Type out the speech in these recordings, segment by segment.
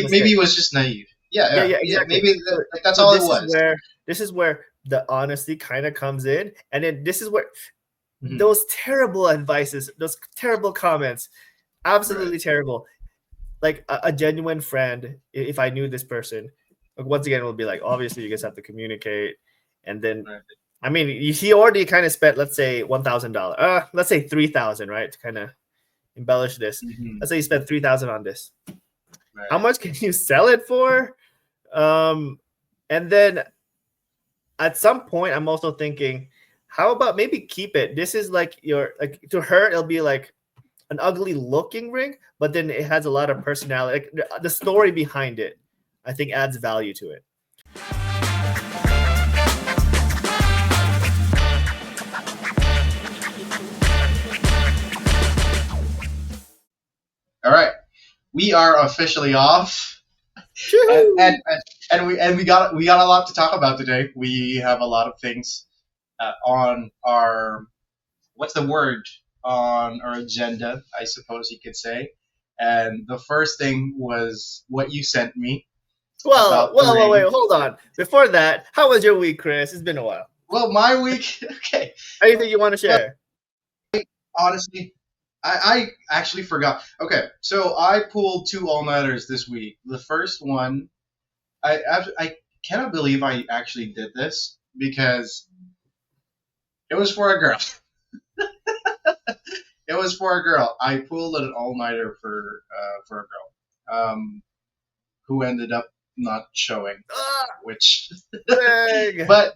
maybe he was just naive. Yeah, Yeah, yeah, yeah, yeah. exactly. Maybe So, like that's so all it was. this is where the honesty kind of comes in, and then this is where Hmm. those terrible advices, those terrible comments, Right. absolutely terrible. Like a genuine friend, if I knew this person, like, once again, it will be like, obviously you guys have to communicate, and then Right. I mean, he already kind of spent, let's say, $1,000. Let's say 3,000, right? To kind of embellish this. Hmm. Let's say you spent 3,000 on this. How Right. much can you sell it for? And then at some point, I'm also thinking, how about maybe keep it? This is like your, like, to her, it'll be like an ugly looking ring, but then it has a lot of personality. Like the story behind it, I think adds value to it. All right. We are officially off, and and, Shoo-hoo! and we got a lot to talk about today. We have a lot of things on our what's the word on our agenda, I suppose you could say. And the first thing was what you sent me Well, about the well, well, wait, ring. hold on. Before that, how was your week, Chris? It's been a while. Well, my week, okay. Anything you want to Well, share? honestly, I actually forgot. Okay, so I pulled two all nighters this week. The first one, I cannot believe I actually did this because it was for a girl. It was for a girl. I pulled an all nighter for a girl, who ended up not showing, Ah, which dang. but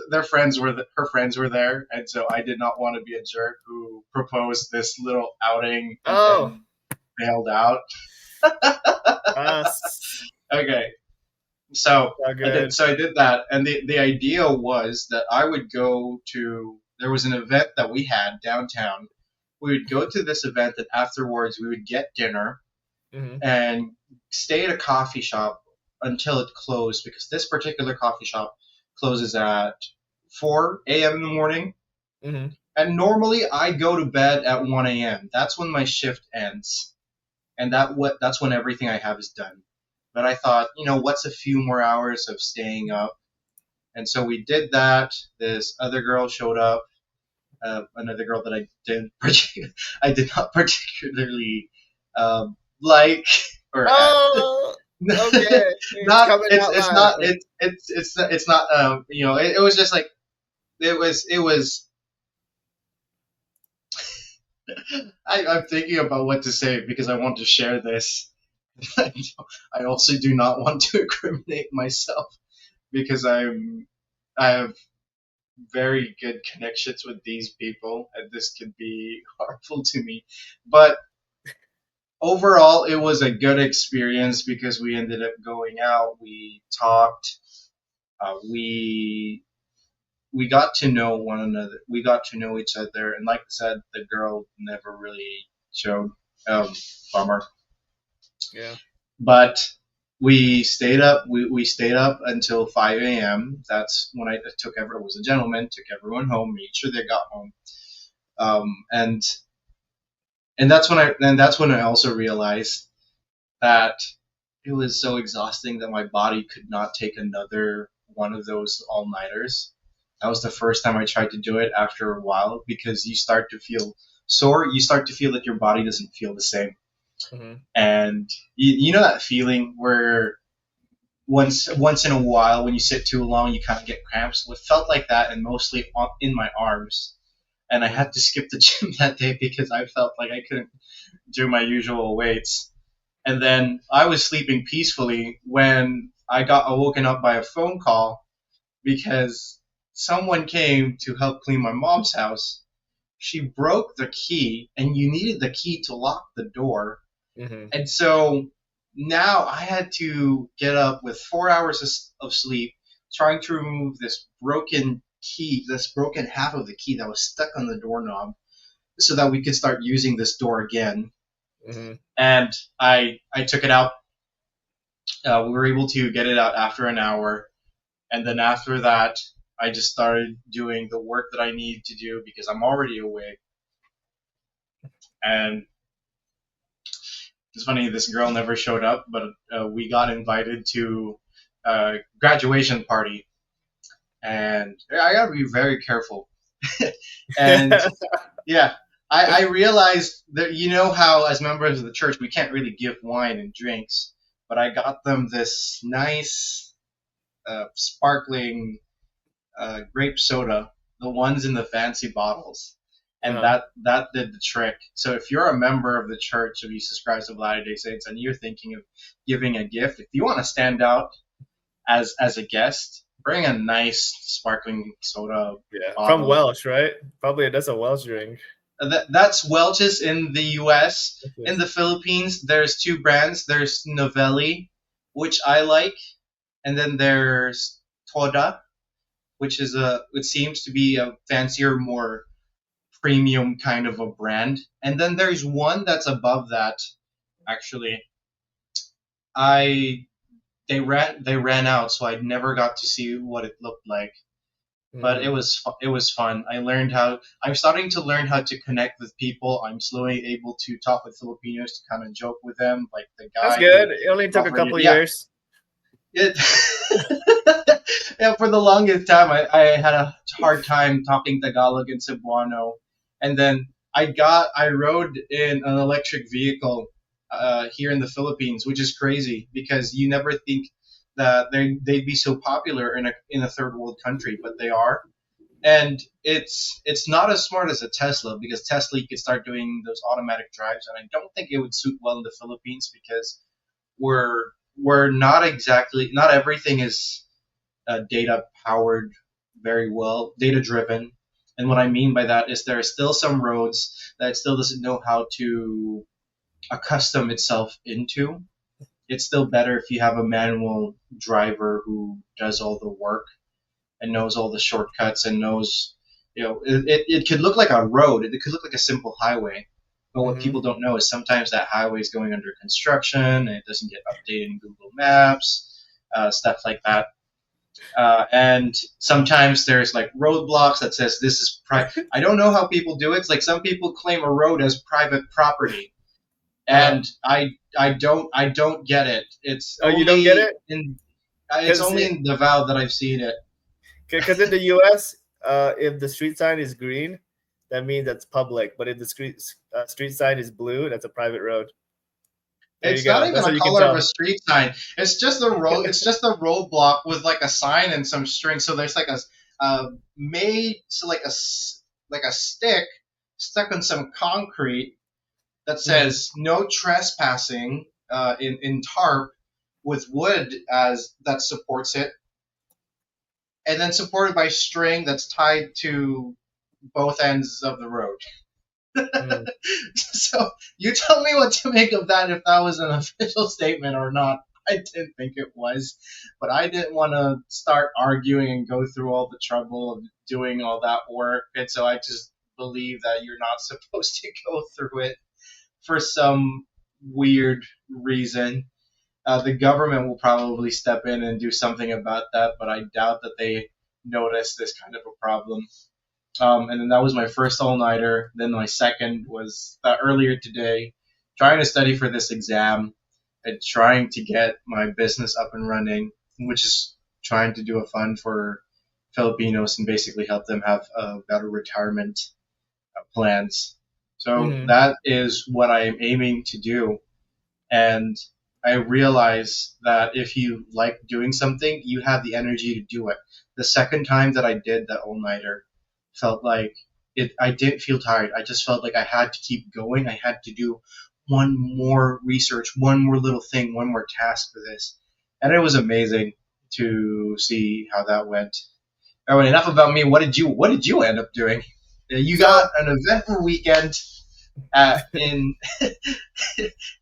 their friends were her friends were there, and so I did not want to be a jerk who proposed this little outing and Oh, then bailed out. Okay, so so I did good. so I did that, and the idea was that I would go to there was an event that we had downtown. We would go to this event, and afterwards we would get dinner Hmm. and stay at a coffee shop until it closed because this particular coffee shop closes at 4 a.m. in the morning. Hmm. And normally I go to bed at 1 a.m. That's when my shift ends. And that's when everything I have is done. But I thought, what's a few more hours of staying up? And so we did that. This other girl showed up, another girl that I did not particularly like or Oh, okay. It's not coming out it's loud. not it's not it was just like it was I'm thinking about what to say because I want to share this. I also do not want to incriminate myself because I have very good connections with these people and this could be harmful to me, but overall it was a good experience because we ended up going out, we talked, we got to know one another. We got to know each other, and like I said, the girl never really showed. Um, Bummer. Yeah. But we stayed up until 5 a.m. That's when I took everyone. Was a gentleman. Took everyone home. Made sure they got home. And that's when I also realized that it was so exhausting that my body could not take another one of those all nighters. That was the first time I tried to do it after a while because you start to feel sore. You start to feel that your body doesn't feel the same. Hmm. And you know that feeling where once in a while when you sit too long you kind of get cramps. Well, it felt like that and mostly in my arms. And I Hmm. had to skip the gym that day because I felt like I couldn't do my usual weights. And then I was sleeping peacefully when I got awoken up by a phone call because someone came to help clean my mom's house. She broke the key, and you needed the key to lock the door. Hmm. And so now I had to get up with 4 hours of sleep trying to remove this broken key, this broken half of the key that was stuck on the doorknob so that we could start using this door again. Hmm. And I took it out. We were able to get it out after an hour. And then after that, I just started doing the work that I need to do because I'm already awake. And It's funny, this girl never showed up, but we got invited to a graduation party, and I gotta be very careful. And yeah, I realized that you know how as members of the church we can't really give wine and drinks, but I got them this nice sparkling grape soda, the ones in the fancy bottles, and Uh-huh. that did the trick. So if you're a member of the Church of Jesus Christ of Latter Day Saints and you're thinking of giving a gift, if you want to stand out as a guest, bring a nice sparkling soda Yeah, from bottle. Welsh, right? Probably that's a Welsh drink. That's Welch's in the U.S. In Yes. the Philippines, there's two brands. There's Novelli, which I like, and then there's Toda, which is it seems to be a fancier, more premium kind of a brand. And then there's one that's above that. Actually, I they ran out, so I never got to see what it looked like. But Mm. it was fun. I'm starting to learn how to connect with people. I'm slowly able to talk with Filipinos to kind of joke with them, like the That's guy who good. It only took a offered couple yeah, years. it yeah, for the longest time, I had a hard time talking Tagalog in Cebuano, and then I rode in an electric vehicle here in the Philippines, which is crazy because you never think that they'd be so popular in a third world country, but they are. And it's not as smart as a Tesla because Tesla you could start doing those automatic drives, and I don't think it would suit well in the Philippines because we're we're not everything is data powered very well, data driven. And what I Mm. mean by that is there are still some roads that it still doesn't know how to accustom itself into. It's still better if you have a manual driver who does all the work and knows all the shortcuts and knows, it could look like a road, it could look like a simple highway. But what Mm-hmm. people don't know is sometimes that highway is going under construction and it doesn't get updated in Google Maps, stuff like that. And sometimes there's like roadblocks that says this is I don't know how people do it. It's like some people claim a road as private property, Uh-huh. and I don't get it. Oh, you don't get it? It's Because only in Davao that I've seen it. in the US, if the street sign is green, that means that's public. But if the street sign is blue, that's a private road. There you It's not go. even That's a how you can color of a tell. street sign. It's just a road. It's just a roadblock with like a sign and some string. So there's like made so like a stick stuck on some concrete that Mm. says no trespassing in tarp with wood as that supports it, and then supported by string that's tied to both ends of the road. Mm. So you tell me what to make of that if that was an official statement or not. I didn't think it was, but I didn't want to start arguing and go through all the trouble of doing all that work, and so I just believe that you're not supposed to go through it for some weird reason. The government will probably step in and do something about that, but I doubt that they notice this kind of a problem. And then that was my first all nighter. Then my second was earlier today, trying to study for this exam and trying to get my business up and running, which is trying to do a fund for Filipinos and basically help them have better retirement plans. So Mm-hmm. that is what I am aiming to do. And I realize that if you like doing something, you have the energy to do it. The second time that I did that all nighter felt like I didn't feel tired. I just felt like I had to keep going. I had to do one more research, one more little thing, one more task for this. And it was amazing to see how that went. All right, enough about me. What did you end up doing? You got So an eventful weekend in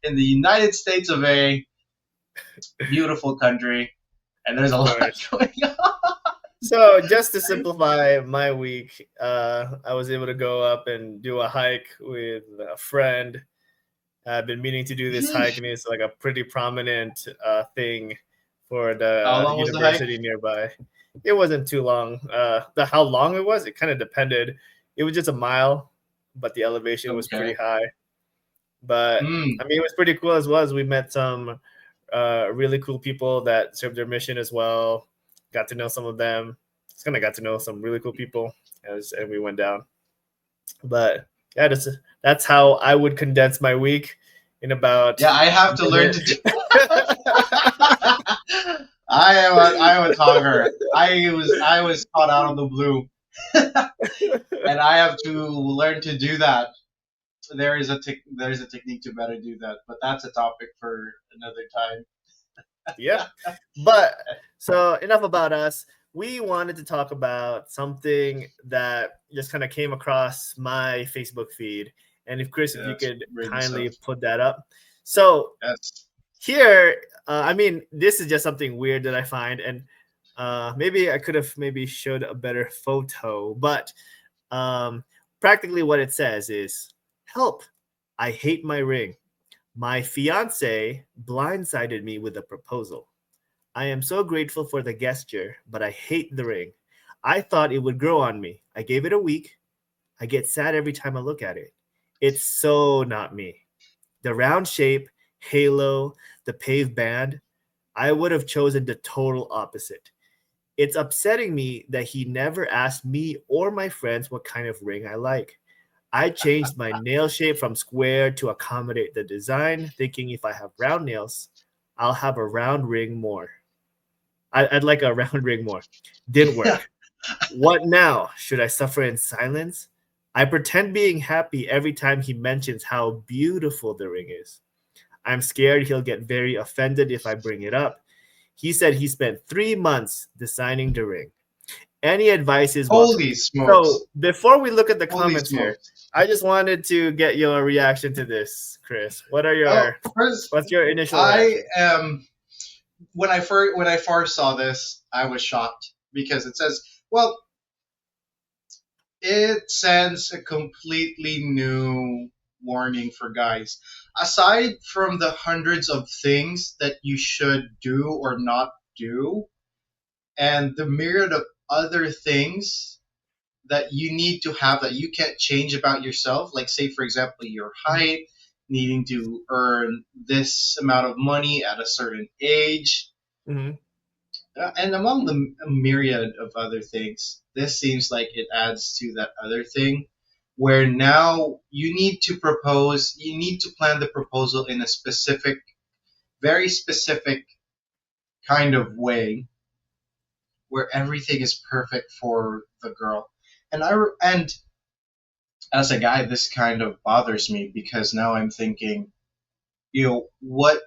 in the United States of A, beautiful country, and there's a of lot course. going on. So just to simplify my week, I was able to go up and do a hike with a friend. I've been meaning to do this hike, and it's like a pretty prominent thing for How the long was the hike? university nearby. It wasn't too long. The how long it was, it kind of depended. It was just a mile, but the elevation was pretty Okay. high. But Mm. I mean, it was pretty cool as well. As we met some really cool people that served their mission as well. Got to know some of them. Just kind of got to know some really cool people and we went down. But yeah, that's how I would condense my week in about Yeah, I a have to learn minute. to do. I am a talker. I was caught out of the blue, and I have to learn to do that. There is a technique to better do that, but that's a topic for another time. Yep. But so enough about us. We wanted to talk about something that just kind of came across my Facebook feed. And if Chris, if Yeah, you it's could really kindly stuff. put that up. So Yes. here, I mean, this is just something weird that I find, and maybe I could have maybe showed a better photo, but um, practically what it says is, "Help! I hate my ring. My fiance blindsided me with a proposal. I am so grateful for the gesture, but I hate the ring. I thought it would grow on me. I gave it a week. I get sad every time I look at it. It's so not me. The round shape, halo, the paved band, I would have chosen the total opposite. It's upsetting me that he never asked me or my friends what kind of ring I like. I changed my nail shape from square to accommodate the design, thinking if I have round nails, I'll have a round ring more. I'd like a round ring more. Didn't work. What now? Should I suffer in silence? I pretend being happy every time he mentions how beautiful the ring is. I'm scared he'll get very offended if I bring it up. He said he spent 3 months designing the ring. Any advice is welcome. Holy So smokes! before we look at the Holy comments here, smokes! I just wanted to get your reaction to this, Chris. Oh, first, What's your initial I reaction? am. When I first saw this, I was shocked because it says, well, it sends a completely new warning for guys. Aside from the hundreds of things that you should do or not do, and the myriad of other things that you need to have that you can't change about yourself, like, say, for example, your height, needing to earn this amount of money at a certain age, Mm-hmm. and among the myriad of other things, this seems like it adds to that other thing where now you need to plan the proposal in a specific, very specific kind of way where everything is perfect for the girl. And as a guy, this kind of bothers me because now I'm thinking, what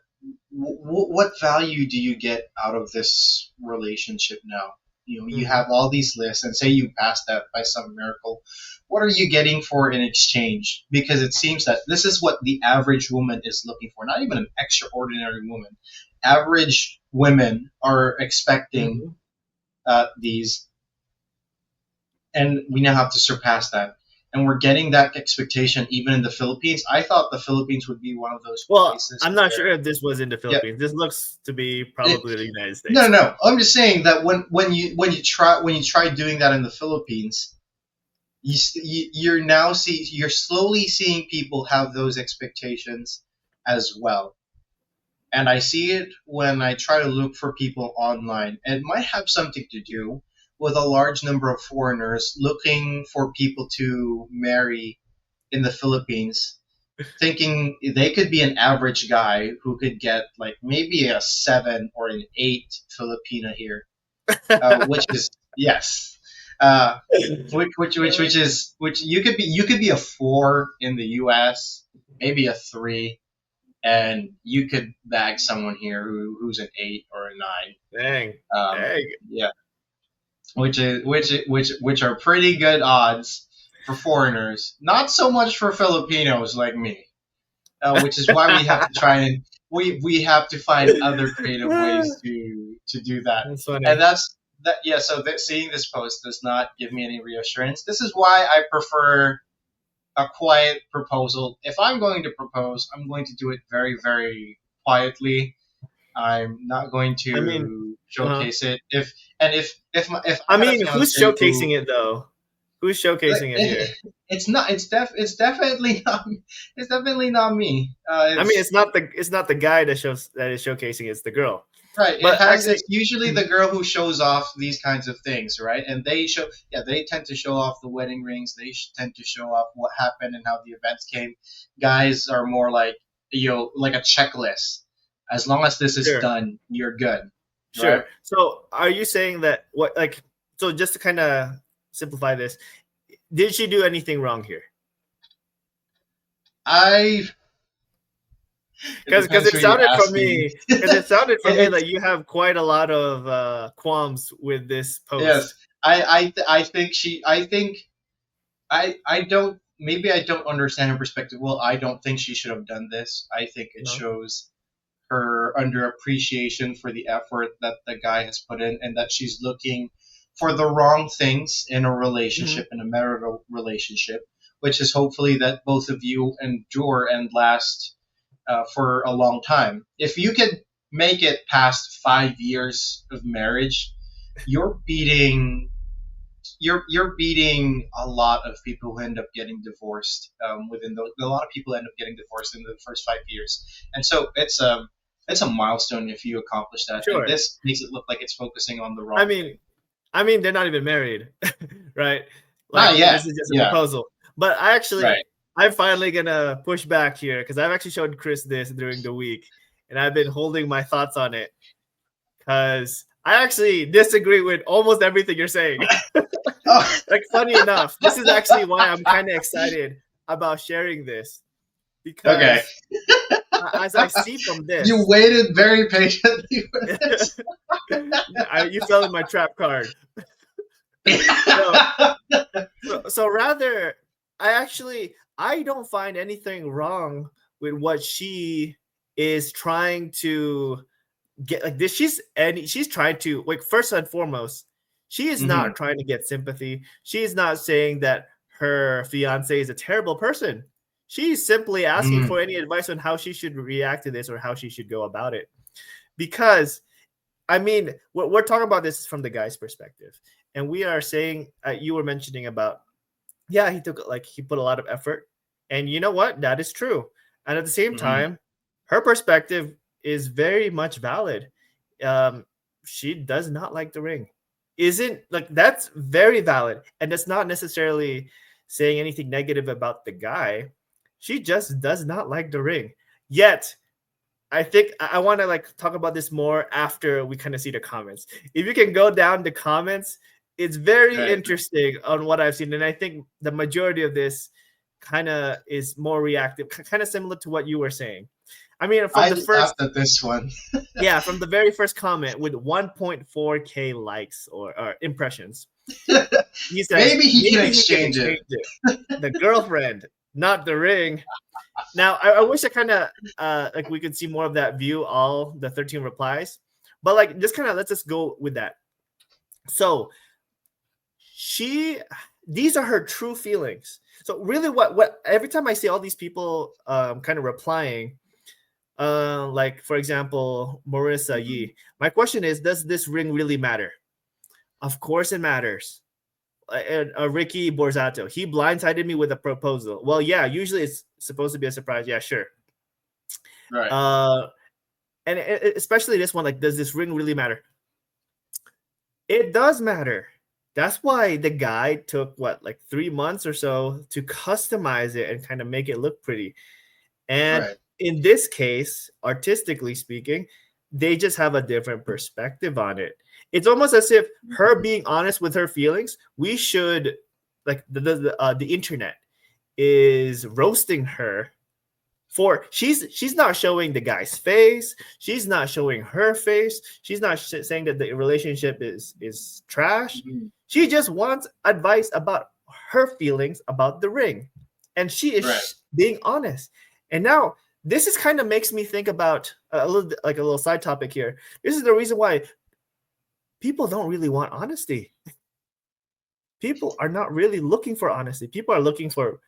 value do you get out of this relationship now? You Mm-hmm. have all these lists, and say you pass that by some miracle. What are you getting for in exchange? Because it seems that this is what the average woman is looking for, not even an extraordinary woman. Average women are expecting Mm-hmm. these, and we now have to surpass that. And we're getting that expectation even in the Philippines. I thought the Philippines would be one of those Well, places I'm not sure where, if this was in the yeah, Philippines. This looks to be it, probably the United no, States. no. I'm just saying that when you try doing that in the Philippines, you're slowly seeing people have those expectations as well. And I see it when I try to look for people online. And it might have something to do with a large number of foreigners looking for people to marry in the Philippines, thinking they could be an average guy who could get like maybe a 7 or an 8 Filipina here, which is, yes, uh, which you could be a 4 in the U.S., maybe a 3, and you could bag someone here who's an 8 or a 9. Dang. Dang. Yeah, which are pretty good odds for foreigners. Not so much for Filipinos like me, which is why we have to try and we have to find other creative ways to do that. That's And funny. that's that. Yeah. So seeing this post does not give me any reassurance. This is why I prefer a quiet proposal. If I'm going to propose, I'm going to do it very, very quietly. I'm not going I mean, to uh showcase it. If and if I I had a mean, who's fiance who, showcasing it though? Who's Like, showcasing it here? it's not. It's definitely not. It's definitely not me. I mean, It's it's not the guy that is showcasing. It's the girl. right. But It's actually, usually the Mhm. girl who shows off these kinds of things, right? And they show. Yeah, they tend to show off the wedding rings. They tend to show off what happened and how the events came. Guys are more like, like a checklist. As long as this is Sure, done, you're good, right? sure. So, are you saying that what like so just to kind of simplify this, did she do anything wrong here? I. It Because depends it who you're sounded from asking. me because it sounded from me It's that you have quite a lot of qualms with this yes. post. I think she. I think I don't. Maybe I don't understand her perspective. Well, I don't think she should have done this. I think it No. shows her underappreciation for the effort that the guy has put in, and that she's looking for the wrong things in a Mhm. relationship, in a marital relationship, which is hopefully that both of you endure and last for a long time. If you can make it past 5 years of marriage, you're beating you're beating a lot of people who end up getting divorced within a lot of people end up getting divorced in the first 5 years, and so it's a milestone if you accomplish that. And Sure. this makes it look like it's focusing on the I wrong thing. mean, I mean, they're not even married, right? Not Like yet. this is just a Yeah. proposal. But Right. I'm finally gonna push back here because I've actually showed Chris this during the week, and I've been holding my thoughts on it because I actually disagree with almost everything you're saying. Oh. Like, funny enough, this is actually why I'm kind of excited about sharing this Okay. because as I see from You this, waited very patiently for this. you fell in my trap card. No, so rather, I don't find anything wrong with what she is trying to get like this. She's trying to like first and foremost, she is Hmm. not trying to get sympathy. She is not saying that her fiance is a terrible person. She's simply asking Hmm. for any advice on how she should react to this or how she should go about it. Because I mean, we're talking about this from the guy's perspective, and we are saying you were mentioning about yeah, he put a lot of effort. And you know what? That is true. And at the same Hmm. time, her perspective is very much valid. Um, she does not like the ring. Isn't like that's very valid. And that's not necessarily saying anything negative about the guy. She just does not like the ring. Yet, I think I want to like talk about this more after we kind of see the comments. If you can go down the comments, it's very Right. interesting on what I've seen, and I think the majority of this kind of is more reactive, kind of similar to what you were saying. I mean, I laughed at this one. from the very first comment with 1.4K likes or impressions, he says Maybe he can maybe he can exchange it. exchange it. The girlfriend, not the ring. Now, I wish I kind of like we could see more of that view, all the 13 replies, but like just kind of let's just go with that. So she, these are her true feelings. So really, what every time I see all these people kind of replying, like for example, Marissa Mhm. Yee, my question is, does this ring really matter? Of course, it matters. And Ricky Borzato, he blindsided me with a proposal. Well, yeah, usually it's supposed to be a surprise. Yeah, sure. Right. Uh, and especially this one, like, does this ring really matter? It does matter. That's why the guy took what, like 3 months or so to customize it and kind of make it look pretty. And Right. in this case, artistically speaking, they just have a different perspective on it. It's almost as if her being honest with her feelings, we should like the internet is roasting her for she's not showing the guy's face, she's not showing her face, she's not saying that the relationship is trash. Mhm. She just wants advice about her feelings about the ring, and she is Right. being honest. And now this is kind of makes me think about a little like a little side topic here. This is the reason why people don't really want honesty. People are not really looking for honesty. People are looking for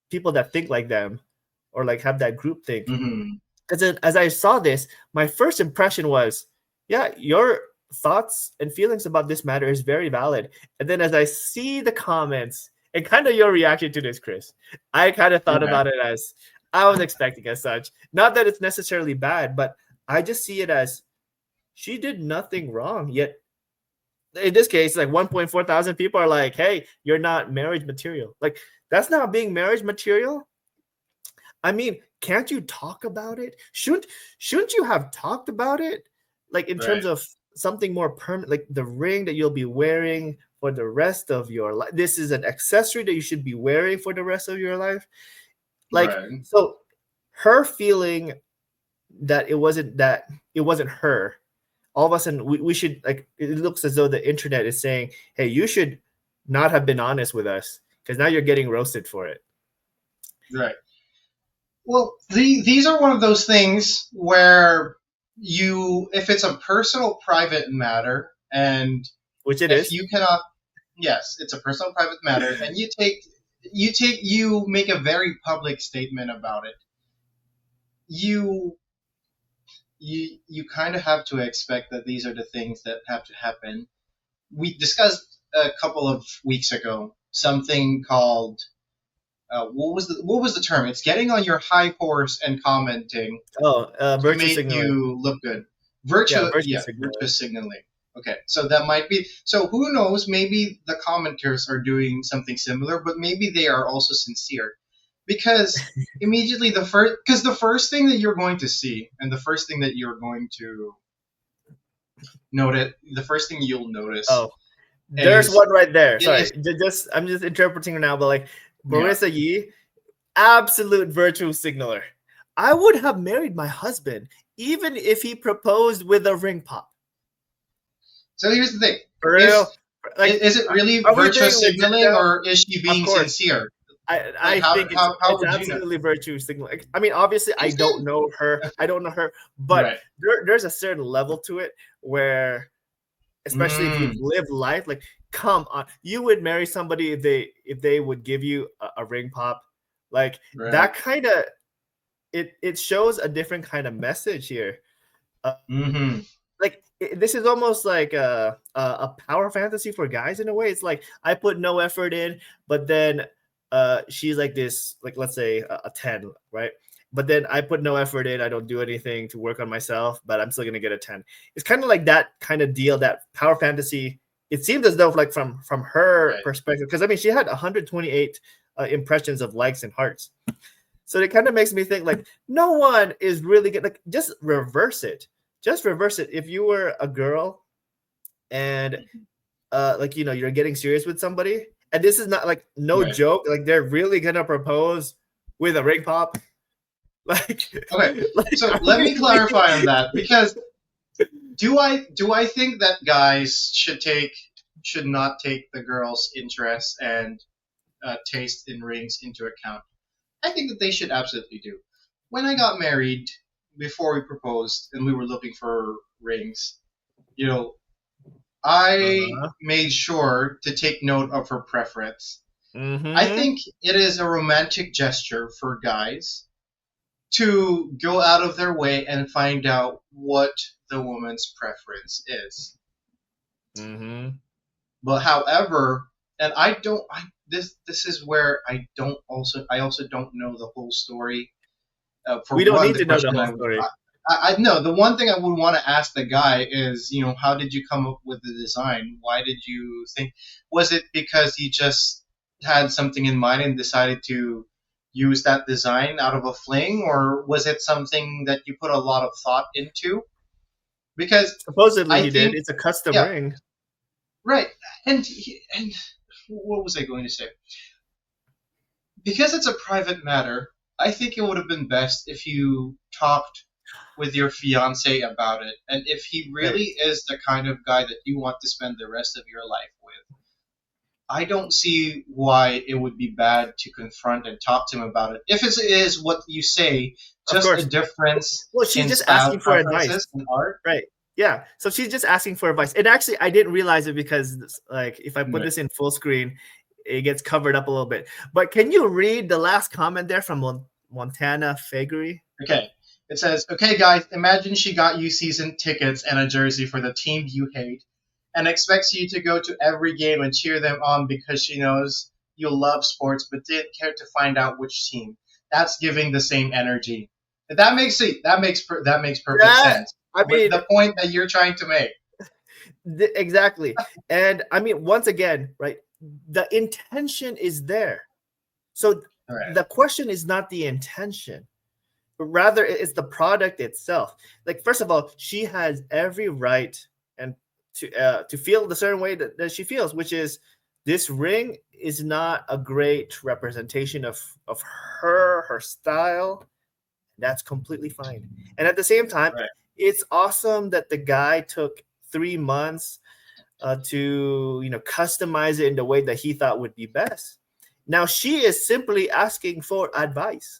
people that think like them or like have that group think. Hmm. Because as I saw this, my first impression was, yeah, your thoughts and feelings about this matter is very valid. And then as I see the comments, and kind of your reaction to this, Chris. I kind of thought Okay. about it as I was expecting as such. Not that it's necessarily bad, but I just see it as she did nothing wrong. Yet in this case, like 1.4 thousand people are like, "Hey, you're not marriage material." Like that's not being marriage material. I mean, can't you talk about it? Shouldn't you have talked about it? Like in terms Right. of something more permanent, like the ring that you'll be wearing for the rest of your life. This is an accessory that you should be wearing for the rest of your life. Like Right. so her feeling that it wasn't her. All of a sudden we should like it looks as though the internet is saying, hey, you should not have been honest with us because now you're getting roasted for it. Right. Well, these are one of those things where if it's a personal, private matter, and Which it if is. you cannot, yes, it's a personal, private matter, and you make a very public statement about it. You you kind of have to expect that these are the things that have to happen. We discussed a couple of weeks ago something called what was the term? It's getting on your high horse and commenting Oh, to virtue make signaling. you look good. Yeah, virtue Yeah, signaling. virtue signaling. Okay, so that might be. So who knows? Maybe the commenters are doing something similar, but maybe they are also sincere, because immediately the first thing that you're going to see, and the first thing that you're going to notice, the first thing you'll notice Oh, there's is one right there. is Sorry, just I'm just interpreting now, but like yeah. Marissa Yee, absolute virtue signaler. I would have married my husband even if he proposed with a ring pop. So here's the thing: For is real, like, is it really are we virtual being legit signaling, now? or is she Of being course, sincere? Like I think how it's would you know? absolutely virtue signaling. I mean, obviously, I Is don't it know her. I don't know her, but right? there's a certain level to it where, especially if you've Mm, lived life, like come on, you would marry somebody if they would give you a ring pop, like right. that kind of it shows a different kind of message here. Uh, Mm-hmm. like this is almost like a power fantasy for guys in a way. It's like I put no effort in, but then she's like this, like let's say a 10, right? But then I put no effort in, I don't do anything to work on myself, but I'm still gonna get a 10. It's kind of like that kind of deal, that power fantasy. It seems as though like from her Right. perspective, because I mean she had 128 impressions of likes and hearts. So it kind of makes me think like no one is really good. Like just reverse it. Just reverse it. If you were a girl and like you're getting serious with somebody, and this is not like no Right. joke, like they're really gonna propose with a ring pop. Like, Okay. like So are let we me clarify on really? that, because do I think that guys should not take the girl's interest and taste in rings into account? I think that they should absolutely do. When I got married, before we proposed and we were looking for rings, you know, I Uh-huh. made sure to take note of her preference. I Mm-hmm. think it is a romantic gesture for guys to go out of their way and find out what the woman's preference is. Mm-hmm. But however, and I don't, I this is where I also don't know the whole story. For We don't one, need the to know the question whole I would story. I know the one thing I would want to ask the guy is, how did you come up with the design? Why did you think? Was it because he just had something in mind and decided to use that design out of a fling, or was it something that you put a lot of thought into? Because Supposedly I he did. think, It's a custom yeah, ring. right, and what was I going to say? Because it's a private matter, I think it would have been best if you talked with your fiance about it. And if he Right. really is the kind of guy that you want to spend the rest of your life with, I don't see why it would be bad to confront and talk to him about it. If it is what you say, Of just a course. difference Well, she's in just style asking for advice. preferences and art. Right. Yeah. So she's just asking for advice. And actually, I didn't realize it because, like, if I put Right. this in full screen, it gets covered up a little bit. But can you read the last comment there from Montana Fagery? Okay. It says, okay, guys, imagine she got you season tickets and a jersey for the team you hate and expects you to go to every game and cheer them on because she knows you love sports but didn't care to find out which team. That's giving the same energy. That makes it. That makes perfect That sense I with mean, the point that you're trying to make. exactly. And I mean, once again, right? The intention is there. So All right. the question is not the intention, but rather it's the product itself. Like, first of all, she has every right and to feel the certain way that she feels, which is this ring is not a great representation of her style. That's completely fine. And at the same time, Right. it's awesome that the guy took 3 months to customize it in the way that he thought would be best. Now she is simply asking for advice,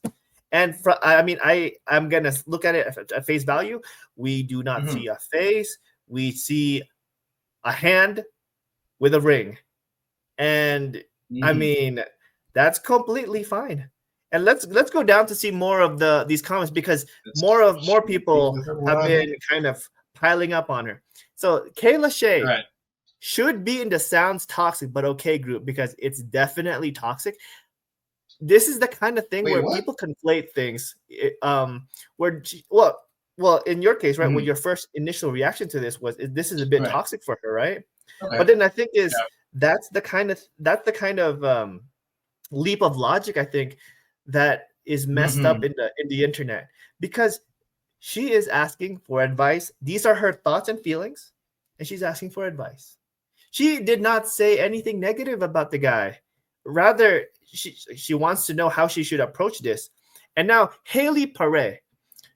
and I mean, I'm gonna look at it at face value. We do not Mm-hmm. see a face. We see a hand with a ring, and I Mm-hmm. mean that's completely fine. And let's go down to see more of these comments because more Should be people the have one. been kind of piling up on her. So Kayla All Shea right. should be in the sounds toxic but okay group because it's definitely toxic. This is the kind of thing Wait, where what? people conflate things. Where well, in your case, right? Well, Mm-hmm. your first initial reaction to this was this is a bit Right. toxic for her, right? Okay. But then I think is Yeah. that's the kind of leap of logic I think that is messed up Mm-hmm. in the internet because she is asking for advice. These are her thoughts and feelings, and she's asking for advice. She did not say anything negative about the guy. Rather, she wants to know how she should approach this. And now, Haley Pare,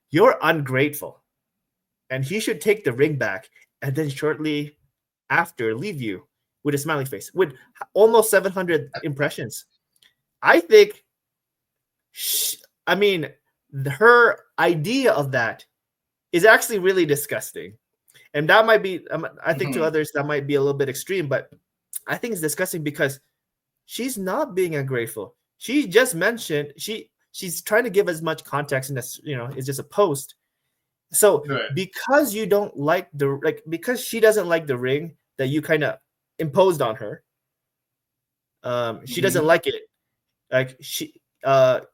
you're ungrateful, and he should take the ring back and then shortly after leave you with a smiley face with almost 700 impressions. I think, sh I mean, her idea of that is actually really disgusting. And that might be, I think to Mm-hmm. others, that might be a little bit extreme, but I think it's disgusting because she's not being ungrateful. She just mentioned she's trying to give as much context in this, it's just a post. So Right. because you don't like because she doesn't like the ring that you kind of imposed on her, she doesn't Mm-hmm. like it. Like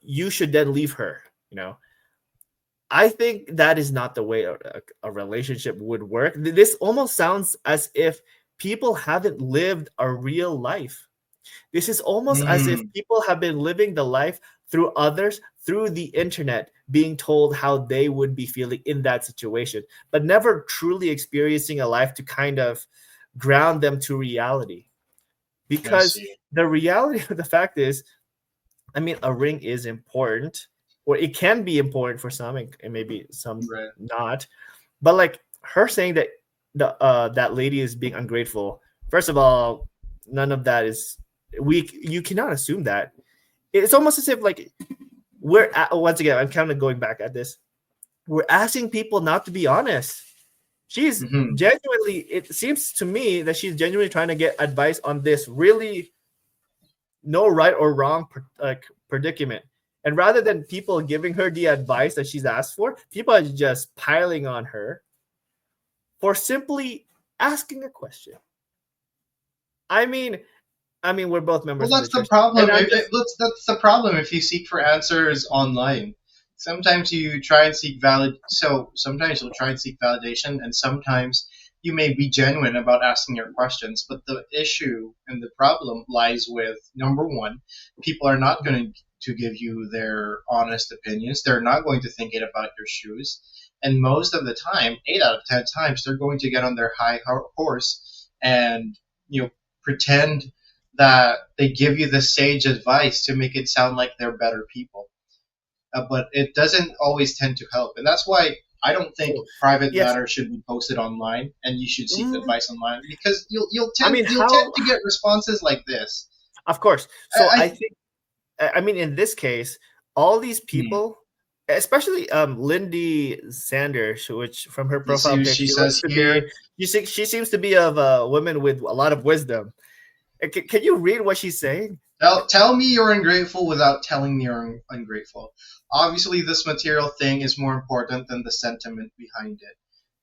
you should then leave her. You know, I think that is not the way a relationship would work. This almost sounds as if people haven't lived a real life. This is almost as if Mm-hmm. people have been living the life through others, through the internet, being told how they would be feeling in that situation, but never truly experiencing a life to kind of ground them to reality. I Because see. the reality of the fact is, I mean, a ring is important, or it can be important for some, and maybe some Right. not. But like her saying that that lady is being ungrateful. First of all, none of that is we. You cannot assume that. It's almost as if like once again. I'm kind of going back at this. We're asking people not to be honest. She's Mm-hmm. genuinely. It seems to me that she's genuinely trying to get advice on this really no right or wrong predicament. And rather than people giving her the advice that she's asked for, people are just piling on her for simply asking a question. I mean, we're both Well, members of the that's the church, and problem. I'm just That's the problem if you seek for answers online. Sometimes you try and seek sometimes you'll try and seek validation, and sometimes you may be genuine about asking your questions. But the issue and the problem lies with number one, people are not going to give you their honest opinions. They're not going to think it about your shoes, and most of the time, 8 out of 10 times, they're going to get on their horse and pretend that they give you the sage advice to make it sound like they're better people. But it doesn't always tend to help. And that's why I don't think oh, private yes. matters should be posted online and you should seek Mm, advice online because I mean, you'll how? tend to get responses like this. Of course. So I I think I mean in this case, all these hmm, people, especially Lindy Sanders, which from her you see profile what pic, she she looks says to be here. she seems to be of a woman with a lot of wisdom. Can you read what she's saying? Tell me you're ungrateful without telling me you're ungrateful. Obviously, this material thing is more important than the sentiment behind it.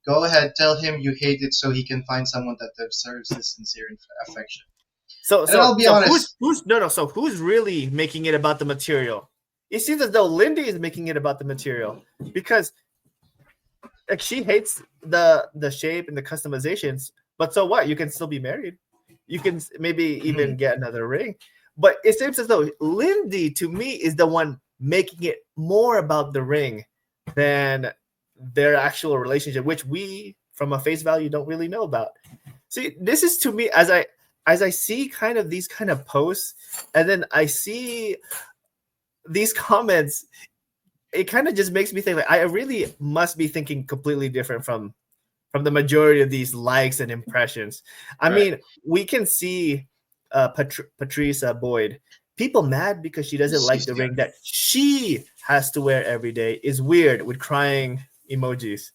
Go ahead, tell him you hate it so he can find someone that deserves his sincere affection. So And I'll so be so honest, who's no no so who's really making it about the material? It seems as though Lindy is making it about the material because like she hates the shape and the customizations, but so what? You can still be married. You can maybe even get another ring. But it seems as though Lindy to me is the one making it more about the ring than their actual relationship, which we from a face value don't really know about. See, this is to me as I see kind of these kind of posts, and then I see these comments, it kind of just makes me think like I really must be thinking completely different from the majority of these likes and impressions. I right? mean, we can see Patrice Boyd. People mad because she doesn't like She's the yeah. ring that she has to wear every day is weird with crying emojis.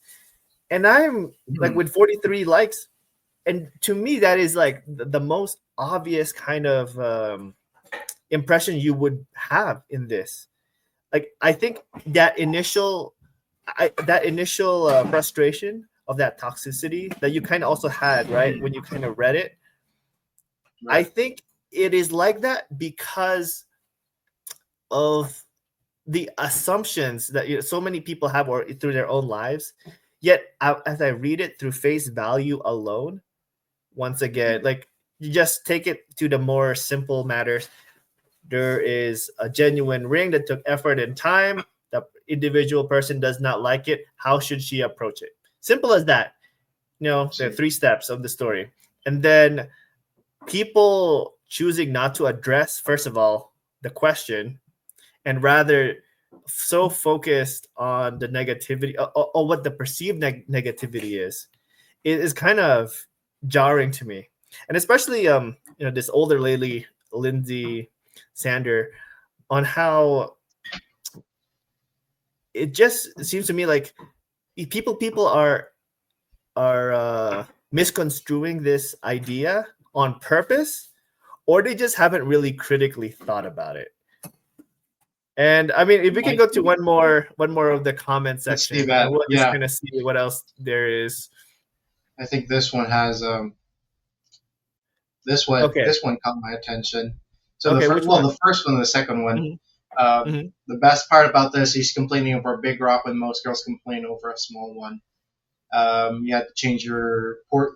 And I'm like Mhm. with 43 likes, and to me that is like the most obvious kind of impression you would have in this. Like I think that initial frustration of that toxicity that you kind of also had right when you kind of read it, I Right. think it is like that because of the assumptions that so many people have or through their own lives. Yet as I read it through face value alone, once again, like you just take it to the more simple matters. There is a genuine ring that took effort and time. The individual person does not like it. How should she approach it? Simple as that. There are See. 3 steps of the story. And then people choosing not to address, first of all, the question, and rather so focused on the negativity or what the perceived negativity is, it is kind of jarring to me. And especially this older lady, Lindsay Sander, on how it just seems to me like people are misconstruing this idea on purpose, or they just haven't really critically thought about it. And I mean, if we can I go to one more of the comment let's see section, and that. we'll just Yeah, kind of see what else there is. I think this one has Okay, this one caught my attention. So okay, which well, one? the first one, and the second one. Hmm. Hmm. The best part about this, he's complaining over a big rock when most girls complain over a small one. You have to change your port.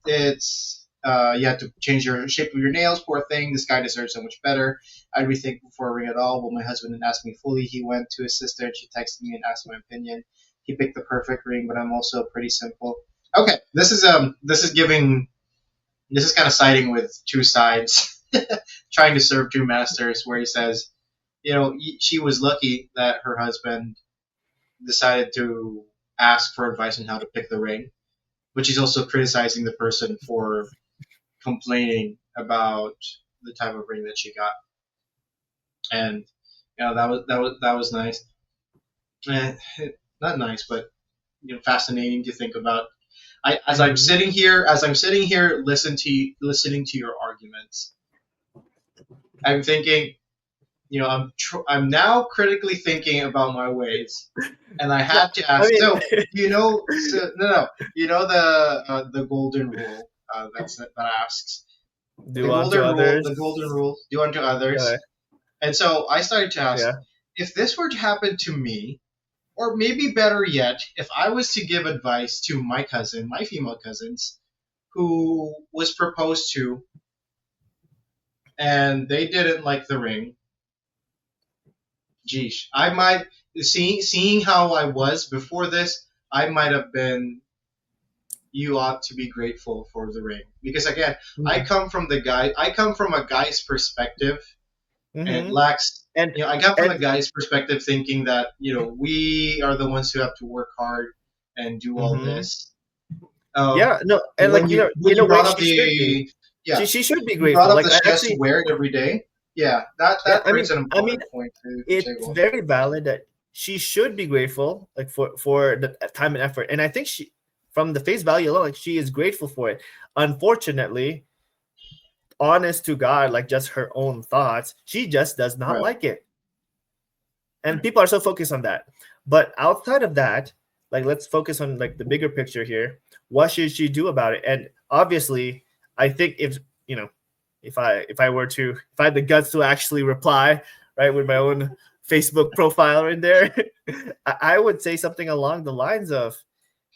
It's you have to change your shape of your nails. Poor thing. This guy deserves so much better. I'd rethink before a ring at all. Well, my husband didn't ask me fully. He went to his sister and she texted me and asked my opinion. He picked the perfect ring, but I'm also pretty simple. Okay, this is kind of siding with two sides, trying to serve two masters. Where he says, she was lucky that her husband decided to ask for advice on how to pick the ring, but she's also criticizing the person for complaining about the type of ring that she got, and that was nice. Eh, Not nice, but fascinating to think about. Hmm. As I'm sitting here, listening to your arguments, I'm thinking, I'm now critically thinking about my ways, and I No, had to I ask. mean, So no, the golden rule that asks do unto others. the golden rule, do unto Yeah, others. And so I started to ask, yeah. if this were to happen to me, or maybe better yet, if I was to give advice to my female cousins, who was proposed to, and they didn't like the ring, geesh, I might seeing how I was before this, I might have been. You ought to be grateful for the ring because again, Mm-hmm. I come from a guy's perspective, and it Mm-hmm. lacks. And I come from and a guy's perspective, thinking that we are the ones who have to work hard and do all mm-hmm. this. Yeah, no, But and like when in a you way brought up she should be. the yeah, She should be you brought grateful. up Like the I she has to actually, wear it every day. Yeah, that yeah, that brings an I mean, important point to it's table. very valid that she should be grateful, like for the time and effort. And I think from the face value alone, like she is grateful for it. Unfortunately, honest to God, like just her own thoughts, she just does not Right, like it. And right, people are so focused on that. But outside of that, like let's focus on like the bigger picture here. What should she do about it? And obviously, I think you know, if I were to, if I had the guts to actually reply, right, with my own Facebook profile in there, I would say something along the lines of,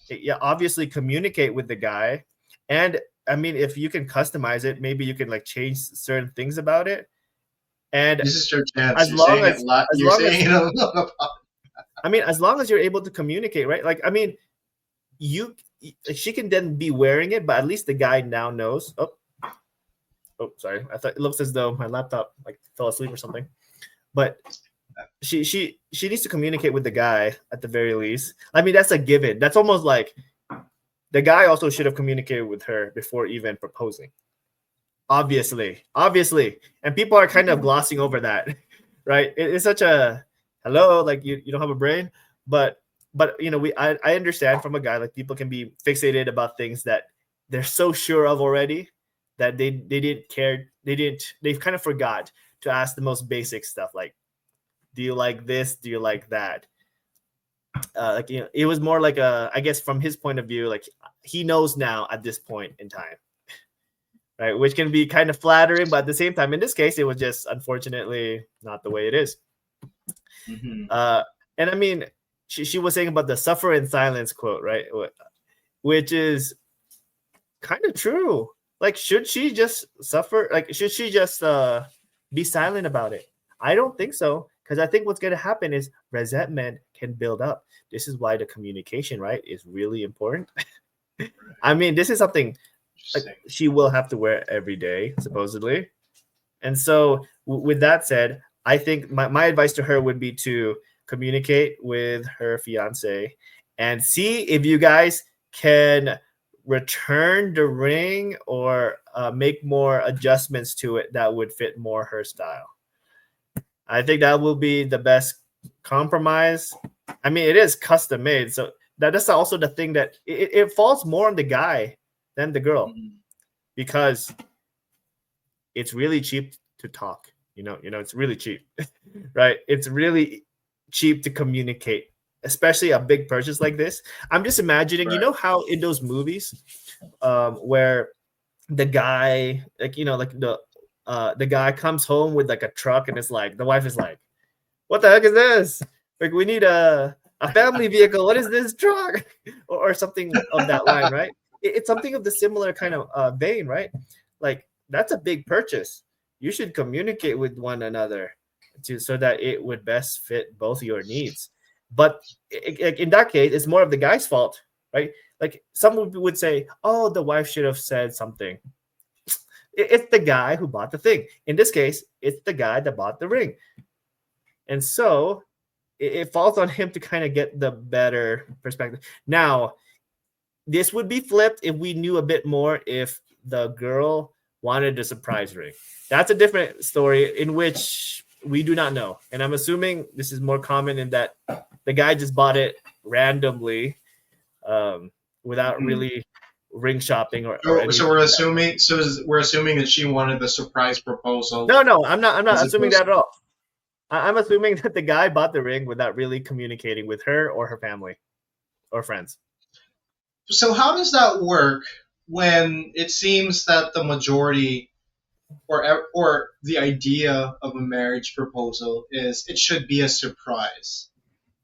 yeah, obviously communicate with the guy. And I mean, if you can customize it, maybe you can like change certain things about it. And This is your chance. as You're long saying it as lot. as You're long saying as it a lot. I mean, as long as you're able to communicate, right? Like, I mean, you she can then be wearing it, but at least the guy now knows. Oh, sorry. I thought it looks as though my laptop like fell asleep or something. But she needs to communicate with the guy at the very least. I mean, that's a given. That's almost like the guy also should have communicated with her before even proposing. Obviously, and people are kind of glossing over that, right? It's such a hello, like you don't have a brain, but I understand from a guy, like people can be fixated about things that they're so sure of already that they didn't care, they've kind of forgot to ask the most basic stuff like, do you like this, do you like that? Like, it was more like a, I guess from his point of view, like he knows now at this point in time, right? Which can be kind of flattering, but at the same time, in this case, it was just unfortunately not the way it is. Mm-hmm. And I mean, she was saying about the suffer in silence quote, right? Which is kind of true. Like, should she just suffer? Like, should she just be silent about it? I don't think so. Because I think what's going to happen is resentment can build up. This is why the communication, right, is really important. I mean, this is something she will have to wear every day, supposedly. And so, with that said, I think my advice to her would be to communicate with her fiance and see if you guys can return the ring or make more adjustments to it that would fit more her style. I think that will be the best compromise. I mean, it is custom made, so that's also the thing that it falls more on the guy than the girl, because it's really cheap to talk. It's really cheap, right? It's really cheap to communicate, especially a big purchase like this. I'm just imagining, Right. how in those movies, where the guy, like, like the guy comes home with like a truck, and it's like the wife is like, "What the heck is this? Like, we need a family vehicle. What is this truck?" or something of that line, right? It's something of the similar kind of vein, right? Like, that's a big purchase. You should communicate with one another so that it would best fit both your needs. But in that case, it's more of the guy's fault, right? Like, some would say, "Oh, the wife should have said something." It's the guy who bought the thing. In this case, it's the guy that bought the ring. And so it falls on him to kind of get the better perspective. Now, this would be flipped if we knew a bit more if the girl wanted the surprise ring. That's a different story in which we do not know. And I'm assuming this is more common in that the guy just bought it randomly, without really ring shopping or anything. So we're assuming. We're assuming that she wanted the surprise proposal. No, I'm not assuming that at all. I'm assuming that the guy bought the ring without really communicating with her or her family or friends. So how does that work when it seems that the majority or the idea of a marriage proposal is it should be a surprise,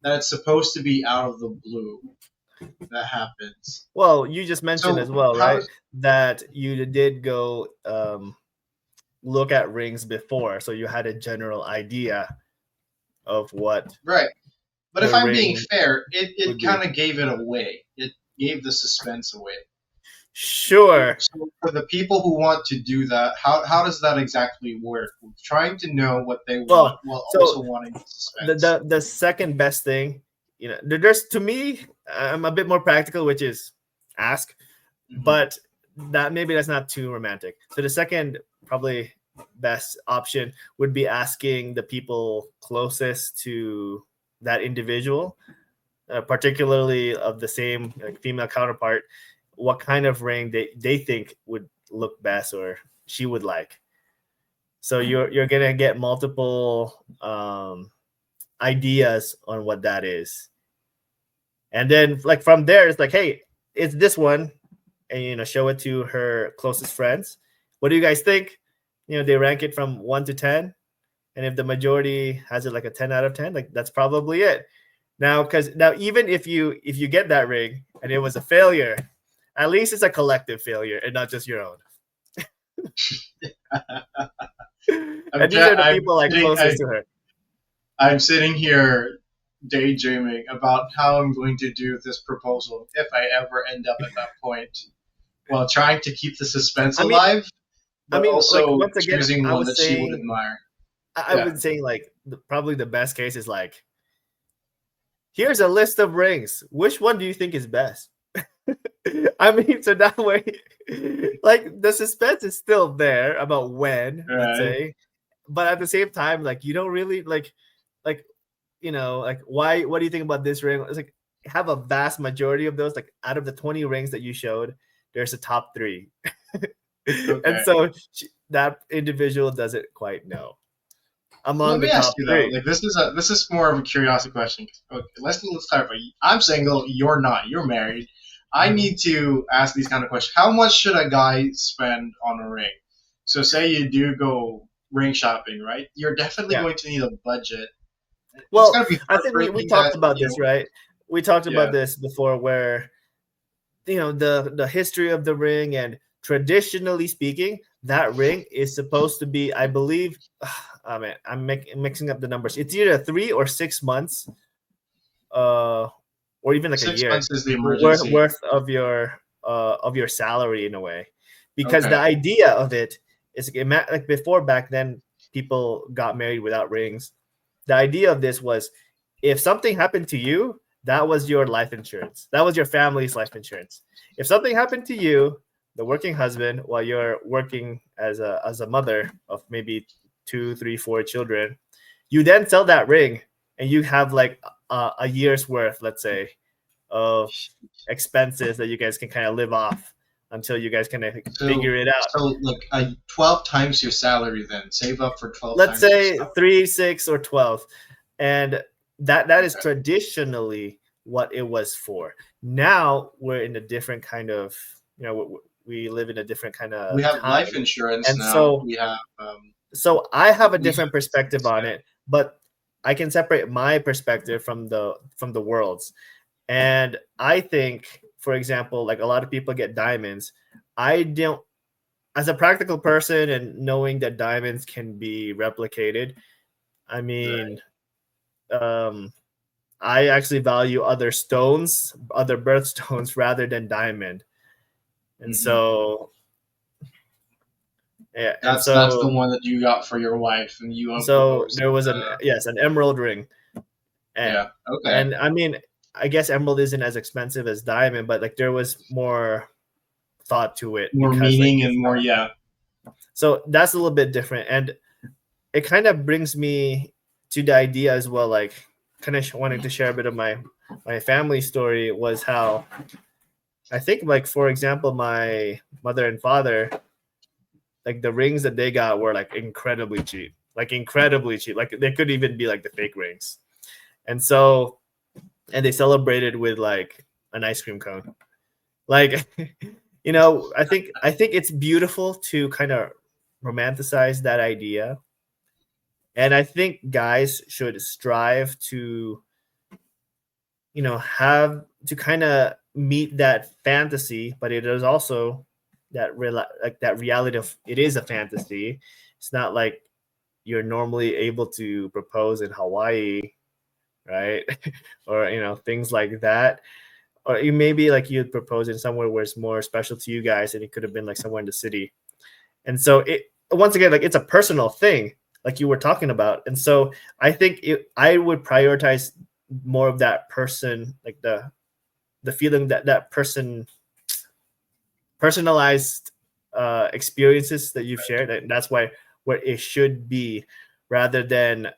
that it's supposed to be out of the blue that happens? Well, you just mentioned as well, right, does, that you did go look at rings before, so you had a general idea of what right? But if the I'm being ring fair, would it be. kind of gave it away. It gave the suspense away. Sure. So for the people who want to do that, how does that exactly work? Trying to know what they want while also wanting the suspense. The second best thing, there's, to me, I'm a bit more practical, which is ask, but that's not too romantic. So the second probably best option would be asking the people closest to that individual, particularly of the same, like, female counterpart, what kind of ring they think would look best or she would like. So you're gonna get multiple ideas on what that is, and then, like, from there, it's like, hey, it's this one, and show it to her closest friends. What do you guys think? they rank it from 1 to 10, and if the majority has it like a 10 out of 10, like that's probably it. Now even if you get that ring and it was a failure, at least it's a collective failure and not just your own. And these are the I'm people like sitting. closest to her. I'm sitting here daydreaming about how I'm going to do this proposal if I ever end up at that point, while trying to keep the suspense I mean, alive, but like also once again, choosing I one was that she would saying, admire. I Yeah. would say like probably the best case is like, here's a list of rings. Which one do you think is best? I mean, so that way, like the suspense is still there about when, let's Right. say, but at the same time, like you don't really like like why? What do you think about this ring? It's like have a vast majority of those. Like out of the 20 rings that you showed, there's a top three, and Okay. so that individual doesn't quite know Let among the me ask top you though, three. like this is more of a curiosity question. Okay, let's clarify. I'm single. You're not. You're married. I Mhm. need to ask these kind of questions. How much should a guy spend on a ring? So say you do go ring shopping, right? You're definitely Yeah. going to need a budget. It's Well, gonna be I think we heartbreaking talked that about this, right? We talked about yeah. this before, where the history of the ring, and traditionally speaking, that ring is supposed to be, I believe, I mean, mixing up the numbers. It's either 3 or 6 months, uh, or even like a 6 months year is the worth emergency. worth of your salary in a way, because the Okay. idea of it is like before back then, people got married without rings. The idea of this was if something happened to you, that was your life insurance. That was your family's life insurance. If something happened to you, the working husband, while you're working as a mother of maybe 2, 3, 4 children, you then sell that ring and you have like a year's worth, let's say, of expenses that you guys can kind of live off until you guys kind of So figure it out. so like 12 times your salary then. Save up for 12 Let's times your say salary. 3, 6, or 12, and that is Okay. traditionally what it was for. Now we're in a different kind of, we live in a different kind We of have life time, insurance and now. so We have I have a we different perspective on yeah. it, but I can separate my perspective from the world's. And I think, for example, like a lot of people get diamonds. I don't, as a practical person and knowing that diamonds can be replicated, I Right. mean, um, I actually value other stones, other birthstones, rather than diamond. And Hmm. so, yeah, and That's the so, one that you got for your wife, and you so proposed. there was an emerald ring, and, Yeah. Okay. and I mean, I guess emerald isn't as expensive as diamond, but like there was more thought to it More because like meaning it's and more. not. Yeah. So that's a little bit different, and it kind of brings me to the idea as well. Like, kind of wanting to share a bit of my family story was how I think, like, for example, my mother and father, like the rings that they got were like incredibly cheap. Like they could even be like the fake rings. And so, and they celebrated with like an ice cream cone. Like, I think it's beautiful to kind of romanticize that idea. And I think guys should strive to, have to kind of meet that fantasy, but it is also like that reality of it is a fantasy. It's not like you're normally able to propose in Hawaii, right? Or things like that. Or you maybe like you'd propose in somewhere where it's more special to you guys, and it could have been like somewhere in the city. And so it once again, like it's a personal thing, like you were talking about. And so I think I would prioritize more of that person, like the feeling that that person personalized experiences that you've shared. And that's why where it should be, rather than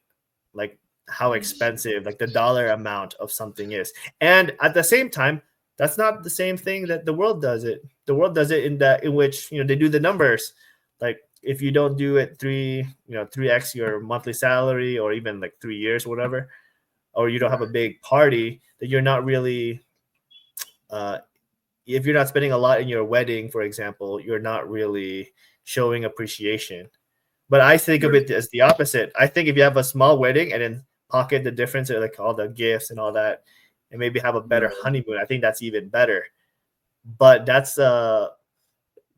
like how expensive, like the dollar amount of something is. And at the same time, that's not the same thing that the world does it. The world does it in which they do the numbers. Like if you don't do it 3x your monthly salary, or even like 3 years or whatever, or you don't have a big party, that you're not really uh, if you're not spending a lot in your wedding, for example, you're not really showing appreciation. But I think of Right. it as the opposite. I think if you have a small wedding and then pocket the difference of like all the gifts and all that, and maybe have a better Right. honeymoon, I think that's even better. But that's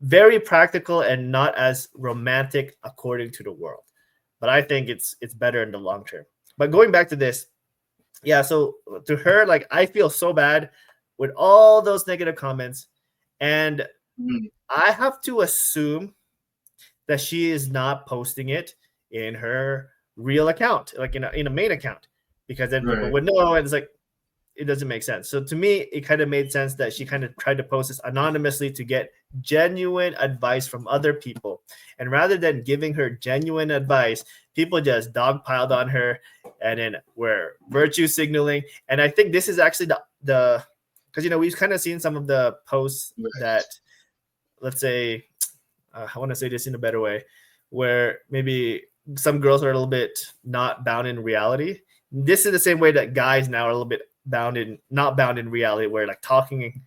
very practical and not as romantic according to the world. But I think it's better in the long term. But going back to this, yeah, so to her, like I feel so bad with all those negative comments, and Mm. I have to assume that she is not posting it in her real account, like in a main account, because then people Right. would know, and it's like it doesn't make sense. So to me, it kind of made sense that she kind of tried to post this anonymously to get genuine advice from other people. And rather than giving her genuine advice, people just dogpiled on her and then were virtue signaling. And I think this is actually the because we've kind of seen some of the posts that, Right. let's say, I want to say this in a better way, where maybe some girls are a little bit not bound in reality. This is the same way that guys now are a little bit not bound in reality, where like talking,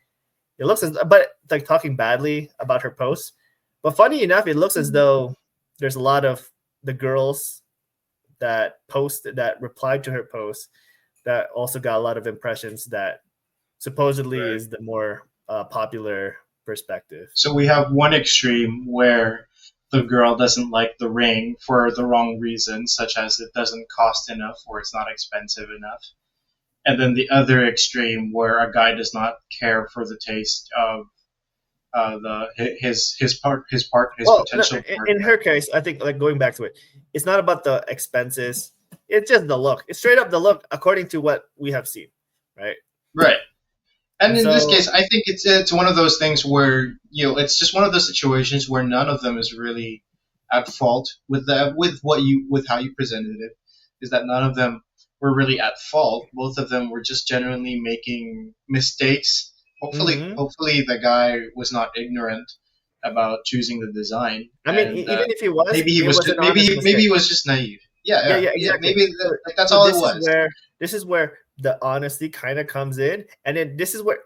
it looks as, but like talking badly about her posts. But funny enough, it looks as though there's a lot of the girls that replied to her post that also got a lot of impressions that supposedly Right. is the more popular perspective. So we have one extreme where the girl doesn't like the ring for the wrong reasons, such as it doesn't cost enough or it's not expensive enough. And then the other extreme where a guy does not care for the taste of his Well, no, potential in partner. her case, I think like going back to it, it's not about the expenses. It's just the look. It's straight up the look, according to what we have seen, right? Right. And And in this so, case, I think it's one of those things where it's just one of those situations where none of them is really at fault with with how you presented it. Is that none of them were really at fault? Both of them were just genuinely making mistakes. mhm. Hopefully, the guy was not ignorant about choosing the design, I mean, and even if he was, maybe he it was was just, an honest maybe mistake. he was just naive. Yeah, Yeah, yeah, yeah, yeah. exactly. Maybe So, like that's so all it was. this is where the honesty kind of comes in, and then this is where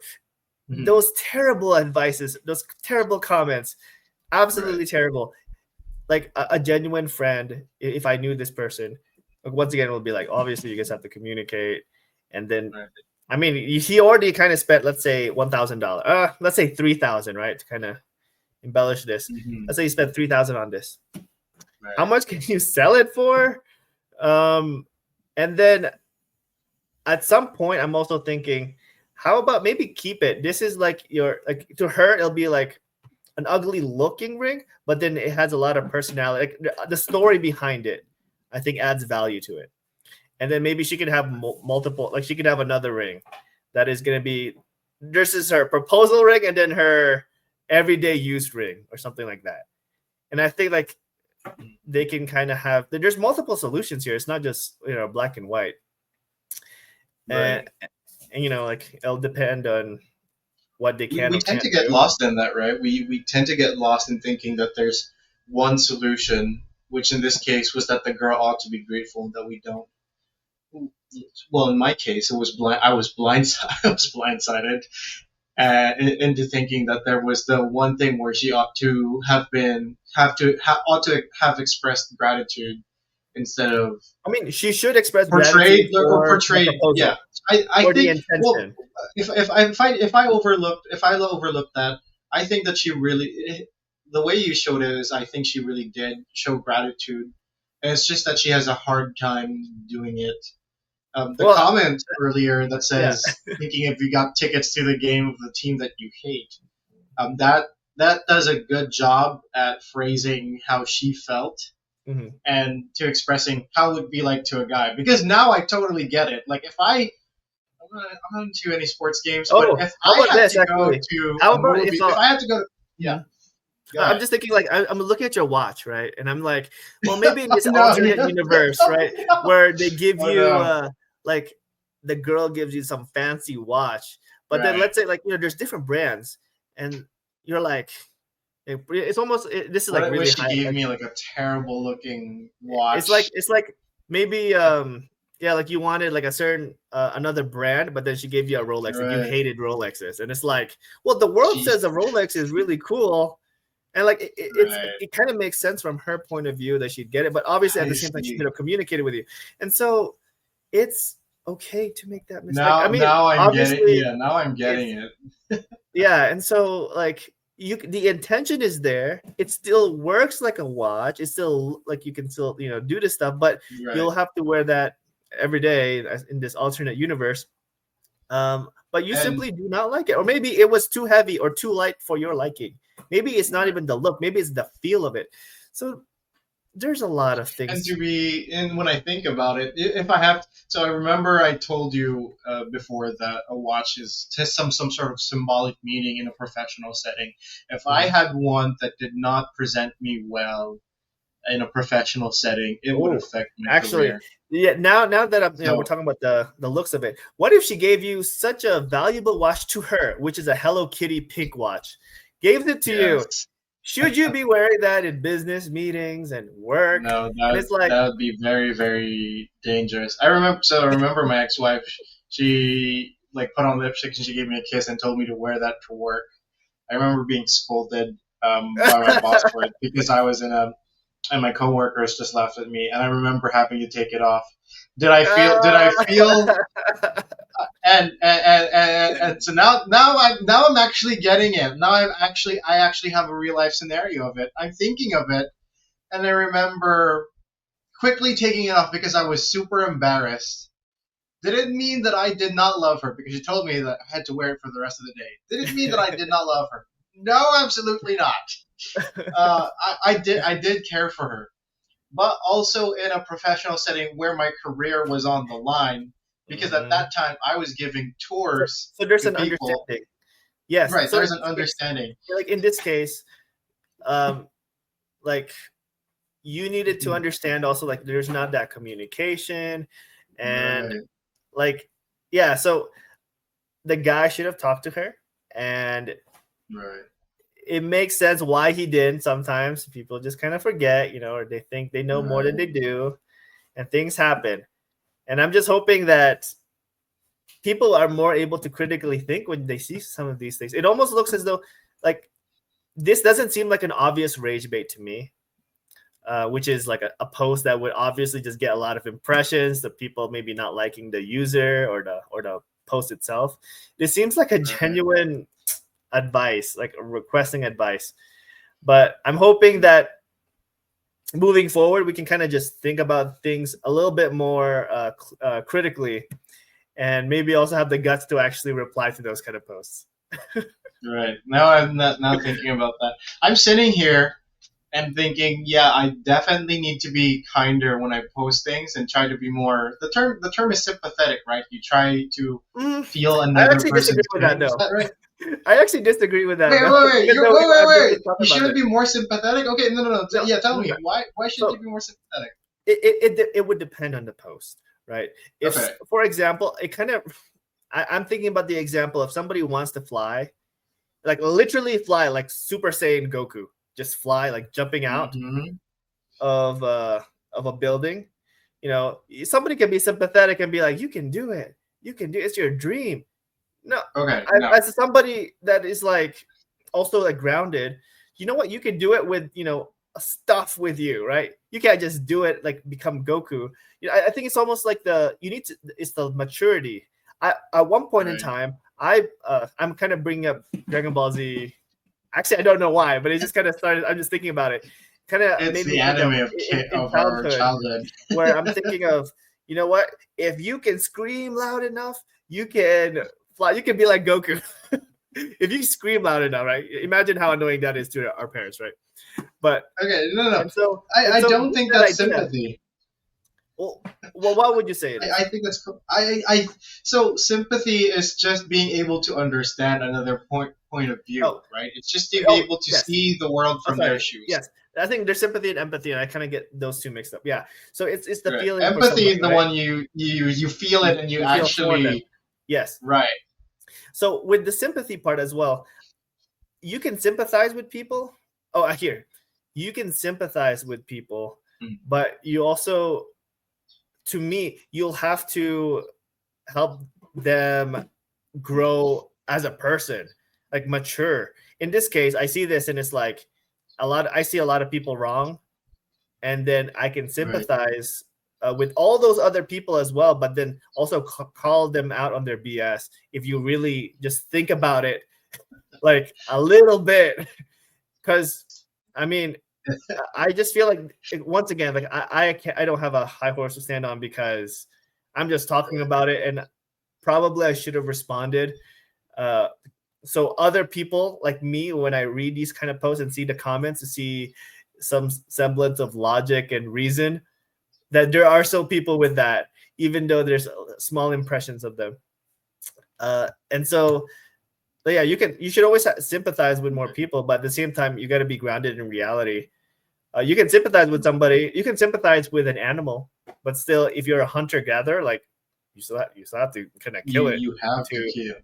Mhm. those terrible advices, those terrible comments, Right, absolutely terrible. Like a genuine friend, if I knew this person, like once again, it would be like, obviously, you guys have to communicate, and then right. I mean, he already kind of spent, let's say, $1,000. Let's say 3,000, right? To kind of embellish this. Hmm. Let's say you spent 3,000 on this. How Right. much can you sell it for? Um, and then at some point, I'm also thinking, how about maybe keep it? This is like your like to her, it'll be like an ugly looking ring, but then it has a lot of personality. Like the story behind it, I think adds value to it. And then maybe she could have multiple, like she could have another ring that is going to be, this is her proposal ring and then her everyday use ring or something like that. And I think like they can kind of have, there's multiple solutions here. It's not just black and white. Right. And like it'll depend on what they can We or tend to can't get do. lost in that, right? We tend to get lost in thinking that there's one solution, which in this case was that the girl ought to be grateful that we don't. Well, in my case, it was blind. I was I was blindsided into thinking that there was the one thing where she ought to ought to have expressed gratitude instead of I mean, she should express gratitude for the portrayed. Yeah, proposal, I for the think. Well, intention. if I overlooked that, I think that she really, the way you showed it is, I think she really did show gratitude, and it's just that she has a hard time doing it. The Well, comment earlier that yeah. says thinking if you got tickets to the game of the team that you hate, that does a good job at phrasing how she felt Mhm. and to expressing how it would be like to a guy. Because now I totally get it. Like if I'm not into any sports games, but Oh, if how I about had this to go actually? to How a about if movie, if I had to go to, yeah, Mhm. go I'm ahead. just thinking like I'm looking at your watch, right? And I'm like, well, maybe in Oh, this no, alternate universe, right, no, where they give oh you no, like the girl gives you some fancy watch, but then right. let's say like there's different brands, and you're like, it's almost this is What like I really wish she high, gave like me like a terrible looking it's like watch. maybe yeah, like you wanted like a certain another brand, but then she gave you a Rolex and you Right. hated Rolexes, and it's like, well, the world says a Jeez. Rolex is really cool, And like Right. it kind of makes sense from her point of view that she'd get it, but obviously at I the same time she could see. have communicated with you, and so it's okay to make that mistake. I Now, mean, now I'm getting. obviously Yeah, now I'm it's getting it. yeah, and so like the intention is there. It still works like a watch. It's still like you can still do this stuff, but Right. you'll have to wear that every day in this alternate universe. But you And simply do not like it, or maybe it was too heavy or too light for your liking. Maybe it's not right. even the look. Maybe it's the feel of it. So there's a lot of And things. to be, and when I think about it, if I have, so I remember I told you before that a watch has some sort of symbolic meaning in a professional setting. If I Mhm. had one that did not present me well in a professional setting, it would Oh, affect my actually, career. yeah. Now that we're So talking about the looks of it, what if she gave you such a valuable watch to her, which is a Hello Kitty pink watch, gave it to you? yes, Should you be wearing that in business meetings and work? no, And it's like, that would be very very dangerous. I remember. So I remember my ex-wife. She like put on lipstick and she gave me a kiss and told me to wear that to work. I remember being scolded by my boss for it because I was in a and my coworkers just laughed at me, and I remember having to take it off. Did I feel? Did I feel? And so now I'm actually getting it. Now I actually have a real life scenario of it. I'm thinking of it, and I remember quickly taking it off because I was super embarrassed. Did it mean that I did not love her because she told me that I had to wear it for the rest of the day? Did it mean that I did not love her? No, absolutely not. I did care for her, but also in a professional setting where my career was on the line, because at Mhm. that time I was giving tours So there's to an people. understanding. Yes. Right, So in there's an this case, understanding. like in this case, um, like you needed to Mhm. understand also like there's not that communication, and Right, like yeah. So the guy should have talked to her, and right, it makes sense why he didn't. Sometimes people just kind of forget, or they think they know more than right, they do, and things happen. And I'm just hoping that people are more able to critically think when they see some of these things. It almost looks as though like this doesn't seem like an obvious rage bait to me, which is like a post that would obviously just get a lot of impressions, the people maybe not liking the user or the post itself. This seems like a right. genuine advice, like requesting advice. But I'm hoping that moving forward, we can kind of just think about things a little bit more critically, and maybe also have the guts to actually reply to those kind of posts. Right. Now I'm not now thinking about that. I'm sitting here and thinking, yeah, I definitely need to be kinder when I post things and try to be more. The term is sympathetic, right? You try to Mm, feel I another actually disagree person's with that, pain. Is though. that right? I actually disagree with that, Wait, though. wait, wait. Even You though wait, wait, I've been wait. just talking You about shouldn't it. be more sympathetic. Okay, no, no, no. No, Yeah, tell no, me no. why shouldn't you So be more sympathetic? it would depend on the post, right? If, Okay. for example, it kind of, I'm thinking about the example if somebody wants to fly, like literally fly, like Super Saiyan Goku, just fly, like jumping out Mm-hmm. of a building. Somebody can be sympathetic and be like, "You can do it. You can do it. It's your dream." No, Okay. No. as somebody that is like also like grounded, you know what? You can do it with stuff with you, right? You can't just do it like become Goku. I think it's almost like it's the maturity. At one point in Right. time, I'm kind of bringing up Dragon Ball Z. Actually, I don't know why, but it just kind of started. I'm just thinking about it. Kind of It's made the me think of anime of in of our childhood childhood. where I'm thinking of, you know what? If you can scream loud enough, you can fly. You can be like Goku. If you scream loud enough, right? Imagine how annoying that is to our parents, right? But Okay. No, no. and so I don't just think that that's idea. sympathy. Well, what would you say it is? I think that's cool. So sympathy is just being able to understand another point of view, Oh, right? It's just to be able to yes. see the world Oh, from their sorry. shoes. Yes, I think there's sympathy and empathy, and I kind of get those two mixed up. Yeah. So it's the Right. feeling for Empathy somebody, is the right? one you feel it and you You feel for them. actually Yes. right. So with the sympathy part as well, you can sympathize with people. Oh, I hear. You can sympathize with people, Mm. but you also, to me, you'll have to help them grow as a person, like mature. In this case, I see this and it's like I see a lot of people wrong, and then I can Right. sympathize with all those other people as well, but then also call them out on their BS if you really just think about it like a little bit. Because I mean, I just feel like once again, like I don't have a high horse to stand on because I'm just talking about it, and probably I should have responded. Uh, so other people like me, when I read these kind of posts and see the comments to see some semblance of logic and reason, that there are still people with that, even though there's small impressions of them. And so, yeah, you should always sympathize with more people, but at the same time, you got to be grounded in reality. You can sympathize with somebody, you can sympathize with an animal, but still, if you're a hunter gatherer, like you still have to kind of kill it You have to to, kill.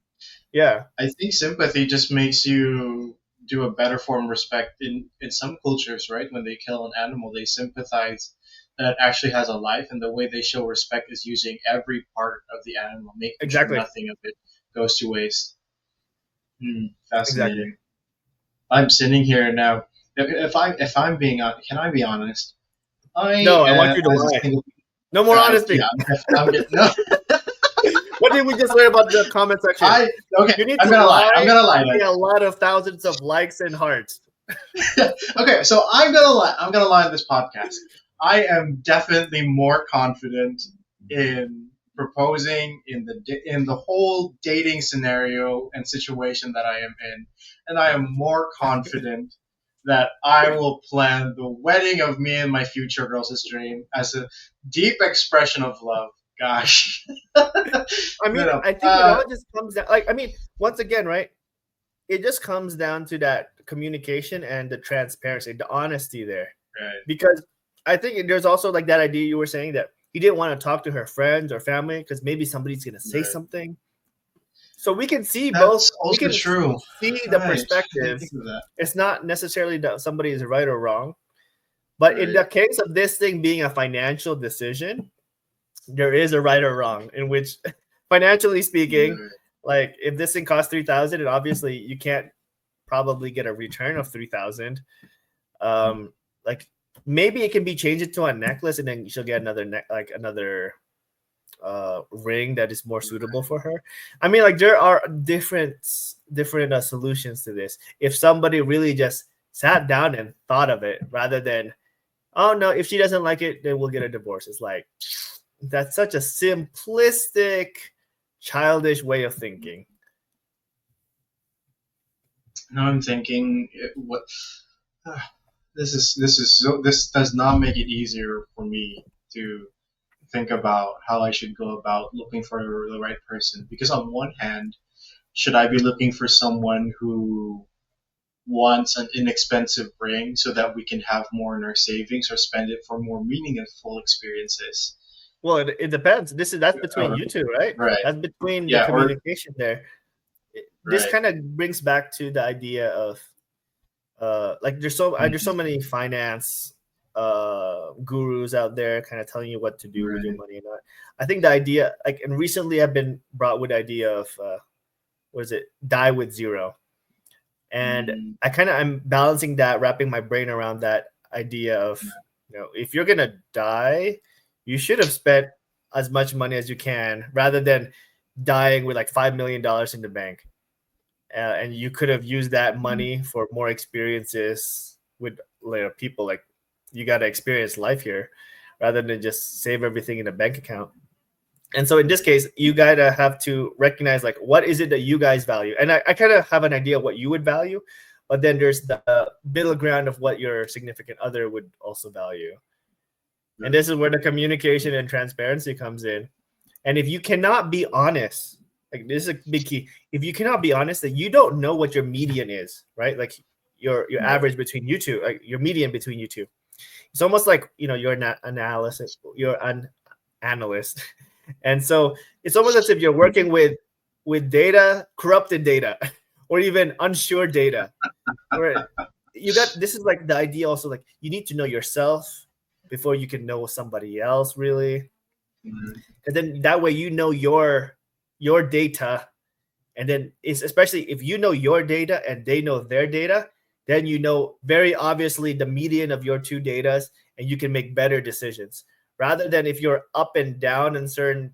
yeah, I think sympathy just makes you do a better form of respect in some cultures, right? When they kill an animal, they sympathize that it actually has a life, and the way they show respect is using every part of the animal, making sure exactly, nothing of it goes to waste. exactly. Fascinating. I'm sitting here now. If I'm being can I be honest? I No, I want am you to as a lie. single. No more Yeah, honesty. I'm getting no. What did we just learn about the comment section? I okay. You need I'm to gonna lie. I'm lie gonna lie to then. get a lot of thousands of likes and hearts. Okay, so I'm gonna lie. I'm gonna lie on this podcast. I am definitely more confident in proposing in the whole dating scenario and situation that I am in, and I am more confident that I will plan the wedding of me and my future girl's dream as a deep expression of love. Gosh, I no, mean, no. I think it all just comes down. Like, I mean, once again, right? It just comes down to that communication and the transparency, the honesty there. Right, Because I think there's also like that idea you were saying that he didn't want to talk to her friends or family because maybe somebody's gonna say right. something. So we can see both. That's We also can true. see the Right, I didn't think perspectives. of that. It's not necessarily that somebody is right or wrong, but in Right. the case of this thing being a financial decision, there is a right or wrong in which, financially speaking, Right. like if this thing costs 3,000, and obviously you can't probably get a return of 3,000. Like maybe it can be changed into a necklace, and then she'll get another another ring that is more suitable for her. I mean, like there are different solutions to this. If somebody really just sat down and thought of it, rather than, oh no, if she doesn't like it, then we'll get a divorce. It's like that's such a simplistic, childish way of thinking. Now I'm thinking, what this does not make it easier for me to think about how I should go about looking for the right person. Because on one hand, should I be looking for someone who wants an inexpensive ring so that we can have more in our savings or spend it for more meaningful experiences? Well, it depends. That's between Or, you two, right? right. That's between the Yeah. Or communication there. This right. kind of brings back to the idea of like there's so Mhm. many finance gurus out there kind of telling you what to do with your Right. money and not. I think the idea, like, and recently I've been brought with the idea of what is it, die with zero, and Mm, I'm balancing that, wrapping my brain around that idea of, if you're gonna die, you should have spent as much money as you can rather than dying with like $5 million in the bank, and you could have used that mm, money for more experiences with people. Like, you got to experience life here rather than just save everything in a bank account. And so in this case, you gotta have to recognize, like, what is it that you guys value, and I kind of have an idea of what you would value, but then there's the middle ground of what your significant other would also value. And right. this is where the communication and transparency comes in. And if you cannot be honest, like, this is a big key. If you cannot be honest, that you don't know what your median is, right? Like your Right. average between you two, like your median between you two. It's almost like, you're an analysis, you're an analyst, and so it's almost as if you're working with data, corrupted data, or even unsure data. Where you got this is like the idea also, like you need to know yourself before you can know somebody else, really, Mhm. and then that way your data, and then it's especially if you know your data and they know their data, then you know very obviously the median of your two datas, and you can make better decisions rather than if you're up and down in certain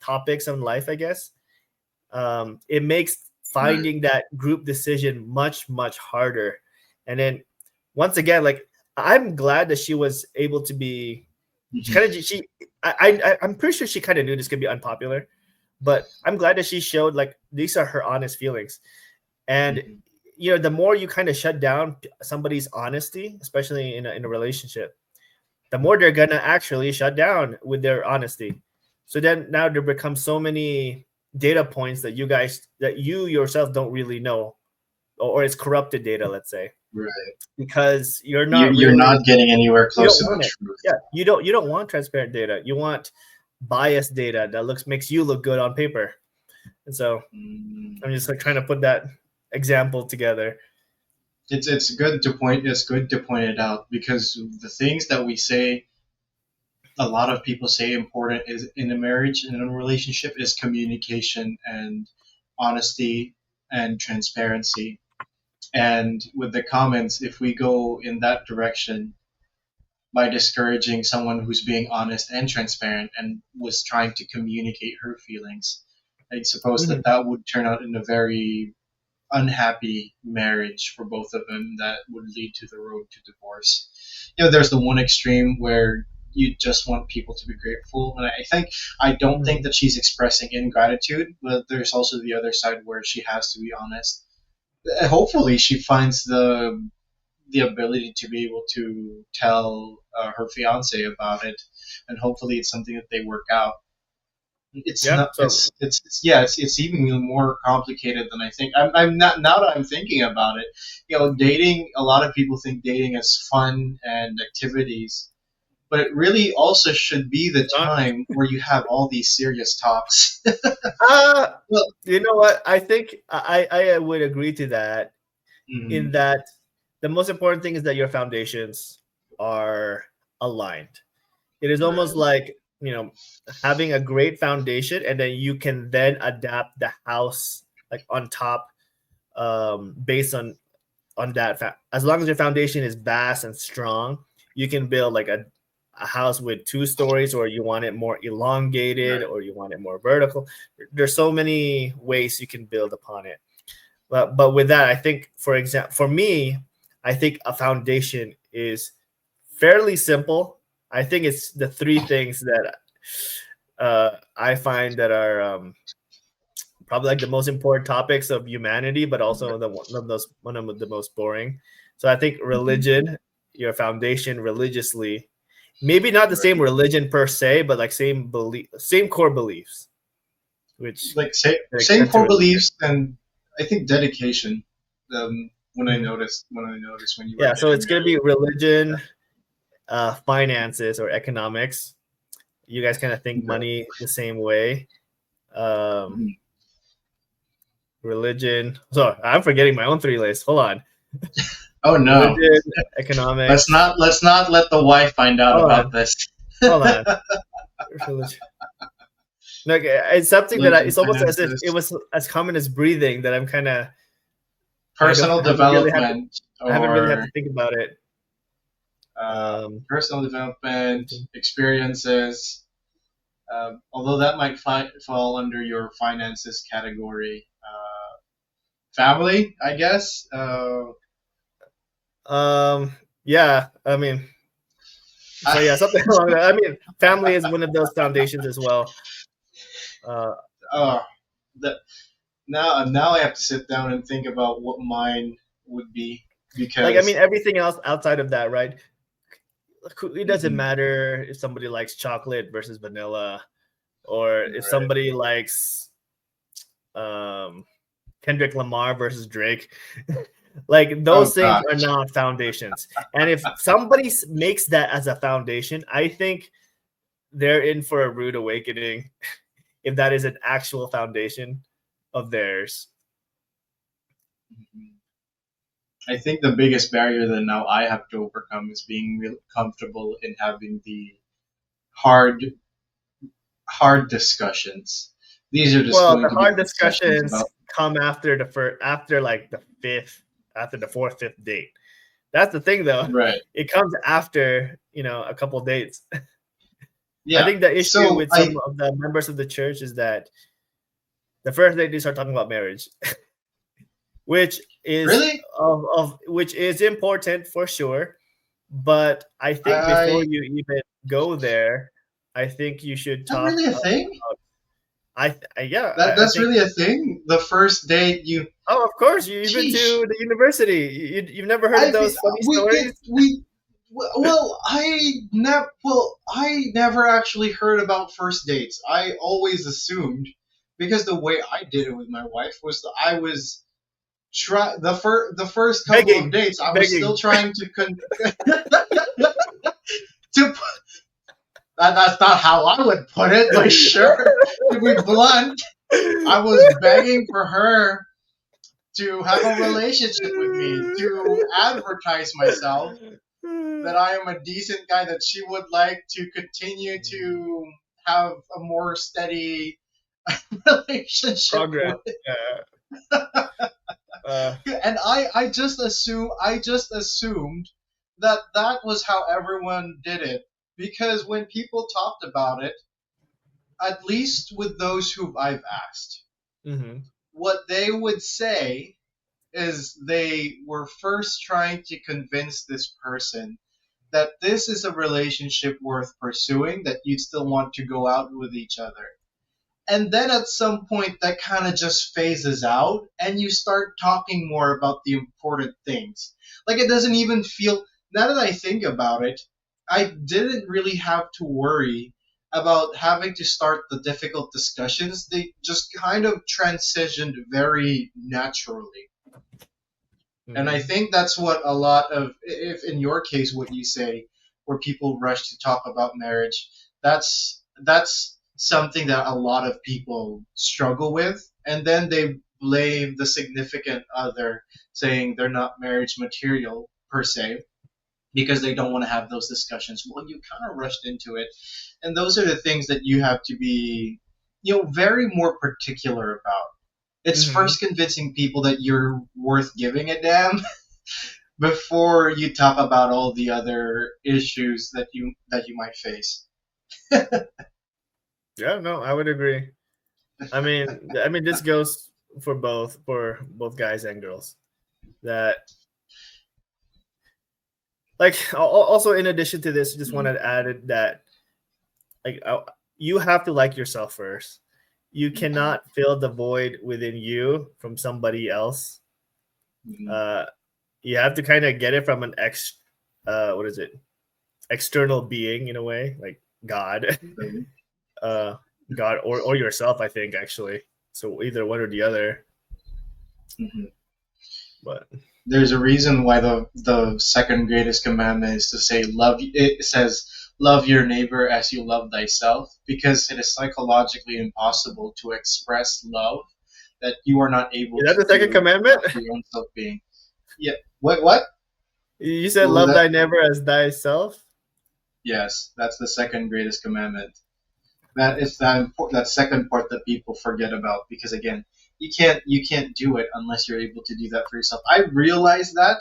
topics in life, I guess. It makes Right. finding that group decision much harder. And then once again, like, I'm glad that she was able to be kind of she I'm pretty sure she kind of knew this could be unpopular, but I'm glad that she showed like these are her honest feelings. And Mhm. the more you kind of shut down somebody's honesty, especially in a relationship, the more they're gonna actually shut down with their honesty. So then now there becomes so many data points that you yourself don't really know, or it's corrupted data, let's say, Right. because you're not You're really, not getting anywhere you close don't to the want it. truth. Yeah, you don't want transparent data. You want biased data that makes you look good on paper. And so Mm. I'm just like trying to put that example together. It's good to point it out because the things that we say, a lot of people say important is in a marriage and in a relationship is communication and honesty and transparency. And with the comments, if we go in that direction by discouraging someone who's being honest and transparent and was trying to communicate her feelings, I suppose that Mhm. that would turn out in a very unhappy marriage for both of them that would lead to the road to divorce. There's the one extreme where you just want people to be grateful, and I don't think Mhm. that she's expressing ingratitude, but there's also the other side where she has to be honest. Hopefully, she finds the ability to be able to tell her fiance about it, and hopefully, it's something that they work out. It's Yeah. not. So It's yeah. It's even more complicated than I think. I'm not now that I'm thinking about it. Dating. A lot of people think dating is fun and activities, but it really also should be the it's not. time where you have all these serious talks. Uh Well, you know what? I think I would agree to that, in mm, that the most important thing is that your foundations are aligned. It is almost right, like, having a great foundation, and then you can then adapt the house like on top, based on that. As long as your foundation is vast and strong, you can build like a house with 2 stories, or you want it more elongated, right. or you want it more vertical. There's so many ways you can build upon it. But with that, I think, for example, for me, I think a foundation is fairly simple. I think it's the three things that I find that are, probably like the most important topics of humanity, but also one of the most boring. So I think Mhm, religion, your foundation religiously, maybe not the same right. religion per se, but like same belief, same core beliefs, which Like to an same extent to core religion. beliefs, and I think dedication. Mhm. When I noticed when you were Yeah, so getting it's gonna be married. religion, finances or economics. You guys kind of think Okay. money the same way. Um, Mhm. religion. Sorry, I'm forgetting my own three lists. Hold on. Oh no. Religion, economics. Let's not let the wife find out Hold about on. this. Hold on. Religion. Like, it's something that Religion, it's almost as if it finances, was as common as breathing, that I'm kind of, personal development, I haven't really had or to think about it. uh, Um, personal development religion. experiences. Although that might fall under your finances category. Family, I guess. Um, yeah, I mean, so I, yeah, something along that. I mean, family is one of those foundations as well. Uh, oh, that now I have to sit down and think about what mine would be like, I mean, because everything else outside of that, right? It doesn't mhm, matter if somebody likes chocolate versus vanilla, or if right. somebody likes, um, Kendrick Lamar versus Drake. Like, Oh those things are gosh. not foundations. And if somebody makes that as a foundation, I think they're in for a rude awakening if that is an actual foundation of theirs. Mhm. I think the biggest barrier that now I have to overcome is being real comfortable in having the hard hard discussions. These are just Well, going the to be hard discussions discussions about come after the first, after like the fifth. after the fourth, fifth date. That's the thing, though. Right. It comes after a couple dates. I Yeah. think the issue So with I some of the members of the church is that the first date they start talking about marriage, which is really, of which is important for sure. But I think before I you even go there, I think you should is that talk really a thing? about. Yeah, I That's think. really a thing. The first date, you, Oh, of course, you've been sheesh. to the university. You've never heard of I those funny we get stories? we well I never actually heard about first dates. I always assumed, because the way I did it with my wife was that I was the first couple of Begging, dates I was still begging. trying to that's not how I would put it, but sure, to be blunt, I was begging for her to have a relationship with me, to advertise myself that I am a decent guy that she would like to continue to have a more steady relationship Progress. with. Yeah. Uh, And I just assumed that that was how everyone did it, because when people talked about it, at least with those who I've asked, mhm. what they would say is they were first trying to convince this person that this is a relationship worth pursuing, that you'd still want to go out with each other. And then at some point, that kind of just phases out, and you start talking more about the important things. Like, it doesn't even feel, now that I think about it, I didn't really have to worry about having to start the difficult discussions. They just kind of transitioned very naturally. And I Mhm. think that's what a lot of, if in your case, what you say, where people rush to talk about marriage, that's something that a lot of people struggle with, and then they blame the significant other, saying they're not marriage material per se, because they don't want to have those discussions. Well, you kind of rushed into it, and those are the things that you have to be, very more particular about. It's Mhm. first convincing people that you're worth giving a damn before you talk about all the other issues that you might face. Yeah, no, I would agree. I mean, this goes for both guys and girls. That like also in addition to this, just wanted Mhm, to add it that like you have to like yourself first. You mhm, cannot fill the void within you from somebody else. mhm, Uh, you have to kind of get it from an what is it, external being in a way, like God, mhm, uh, God or yourself. I think actually, so either one or the other. mhm. But There's a reason why the second greatest commandment is to say love. It says love your neighbor as you love thyself, because it is psychologically impossible to express love that you are not able is that to the second do commandment? after your own self being. Yeah. What? You said What was love that? thy neighbor as thyself. Yes, that's the second greatest commandment. That is that second part that people forget about, because again, you can't do it unless you're able to do that for yourself. I realized that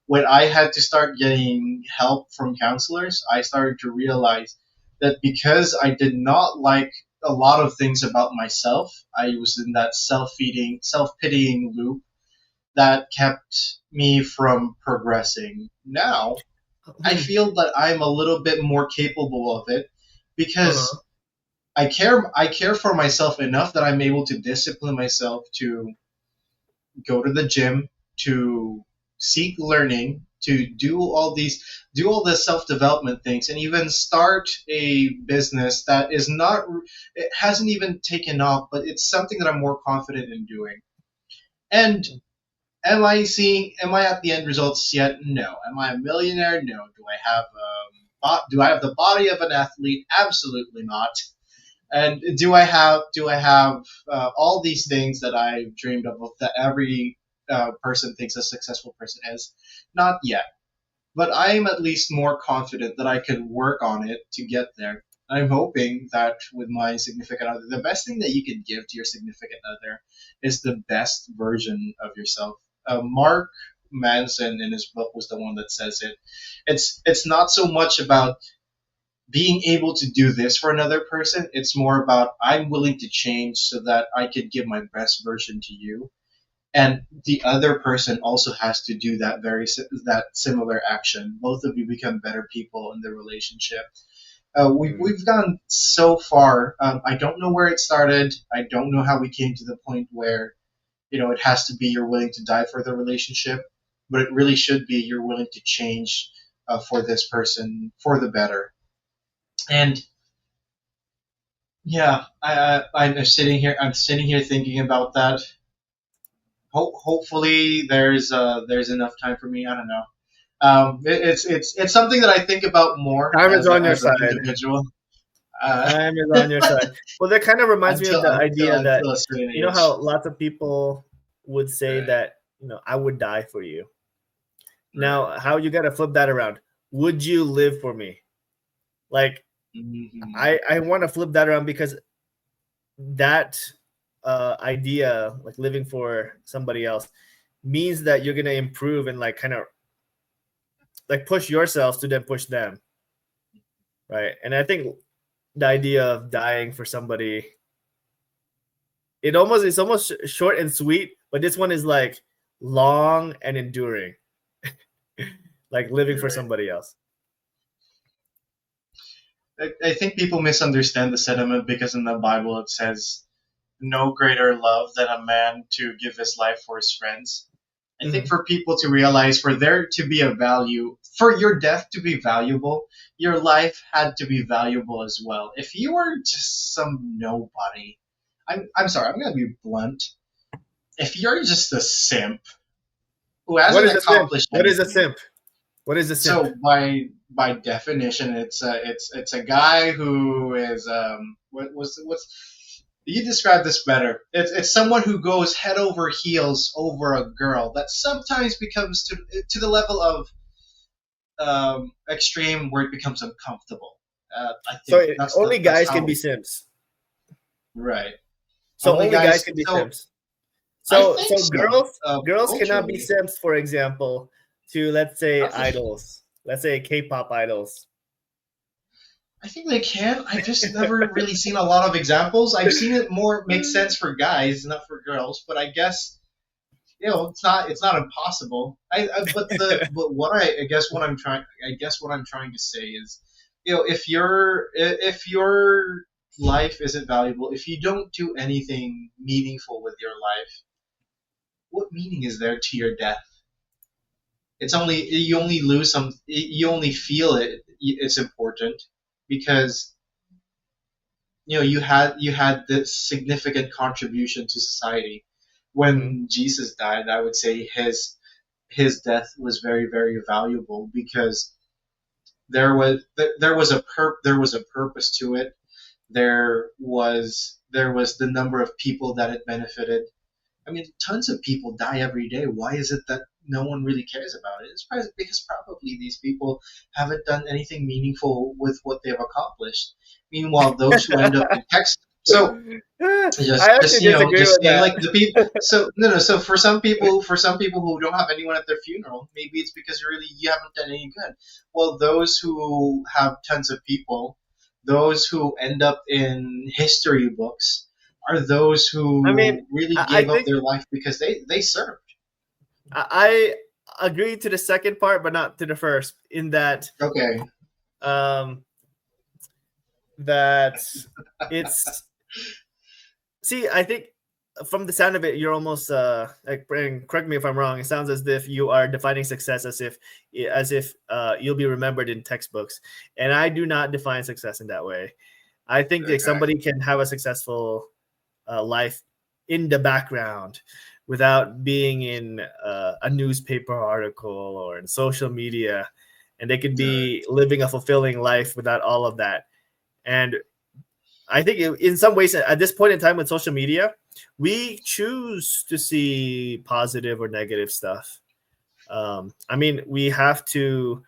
when I had to start getting help from counselors. I started to realize that because I did not like a lot of things about myself, I was in that self-feeding, self-pitying loop that kept me from progressing. Now I Hmm. feel that I'm a little bit more capable of it, Uh-huh. because I care for myself enough that I'm able to discipline myself to go to the gym, to seek learning, to do all the self-development things, and even start a business that is not, it hasn't even taken off, but it's something that I'm more confident in doing. And am I at the end results yet? No. Am I a millionaire? No. Do I have the body of an athlete? Absolutely not. And do I have all these things that I've dreamed of that every person thinks a successful person is? Not yet, but I am at least more confident that I can work on it to get there. I'm hoping that with my significant other, the best thing that you can give to your significant other is the best version of yourself. Mark Manson in his book was the one that says it. It's not so much about being able to do this for another person. It's more about I'm willing to change so that I could give my best version to you, and the other person also has to do that similar action. Both of you become better people in the relationship. Mm. We've gone so far. I don't know where it started. I don't know how we came to the point where it has to be you're willing to die for the relationship, but it really should be you're willing to change for this person for the better. And yeah, I'm sitting here. I'm sitting here thinking about that. Hopefully, there's enough time for me. I don't know. It's something that I think about more Time is on your as an side. individual. Uh, Time is on your side. Well, that kind of reminds me of the idea that, until a certain you know how age. lots of people would say Right. that, I would die for you. Right. Now, how you got to flip that around? Would you live for me? Like, Hmm. I want to flip that around because that idea, like living for somebody else, means that you're gonna improve and like kind of like push yourselves to then push them, right? And I think the idea of dying for somebody, it's almost short and sweet, but this one is like long and enduring, like living You're for right. somebody else. I think people misunderstand the sentiment because in the Bible it says no greater love than a man to give his life for his friends. I think Mm-hmm. for people to realize, for there to be a value, for your death to be valuable, your life had to be valuable as well. If you were just some nobody, I'm sorry, I'm going to be blunt. If you're just a simp who What hasn't is a simp? accomplished What is a anything, simp? What is a simp? so by definition, it's a guy who is what's you describe this better. It's someone who goes head over heels over a girl that sometimes becomes to the level of extreme where it becomes uncomfortable. I So think only that's guys can how be simps. right. So Only only guys guys. can be So simps. I So think so. girls cannot be Culturally, simps, for example, to let's say I think idols. Let's say K-pop idols. I think they can. I've just never really seen a lot of examples. I've seen it more make sense for guys, not for girls. But I guess it's not impossible. But I guess what I'm trying to say is, if your life isn't valuable, if you don't do anything meaningful with your life, what meaning is there to your death? It's only you only lose some. You only feel it. It's important because you had this significant contribution to society. Mm-hmm. When Jesus died, I would say his death was very very valuable because there was a purpose to it. There was the number of people that it benefited. I mean, tons of people die every day. Why is it that no one really cares about it? It's probably because probably these people haven't done anything meaningful with what they've accomplished. Meanwhile, those who end up in text, so I actually disagree just with saying, that. like the people. So no, no. So for some people who don't have anyone at their funeral, maybe it's because really you haven't done any good. Well, those who have tons of people, those who end up in history books, are those I mean, who really I gave up think their life because they served. I agree to the second part, but not to the first. In that, Okay. um, that it's see, I think from the sound of it, you're almost like, and correct me if I'm wrong. It sounds as if you are defining success as if you'll be remembered in textbooks, and I do not define success in that way. I think that Okay. somebody can have a successful life in the background without being in a newspaper article or in social media, and they could All right. be living a fulfilling life without all of that. And I think in some ways, at this point in time with social media, we choose to see positive or negative stuff. I mean, we have to,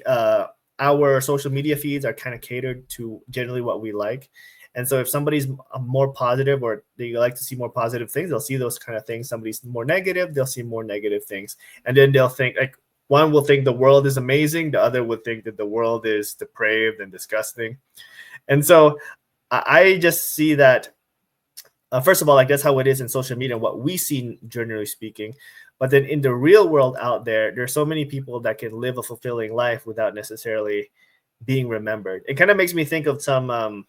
uh, our social media feeds are kind of catered to generally what we like. And so if somebody's more positive, or they like to see more positive things, they'll see those kind of things. Somebody's more negative, they'll see more negative things. And then they'll think, like, one will think the world is amazing, the other would think that the world is depraved and disgusting. And so I just see that, first of all, like, that's how it is in social media and what we see, generally speaking. But then in the real world out there, there's so many people that can live a fulfilling life without necessarily being remembered. It kind of makes me think of some,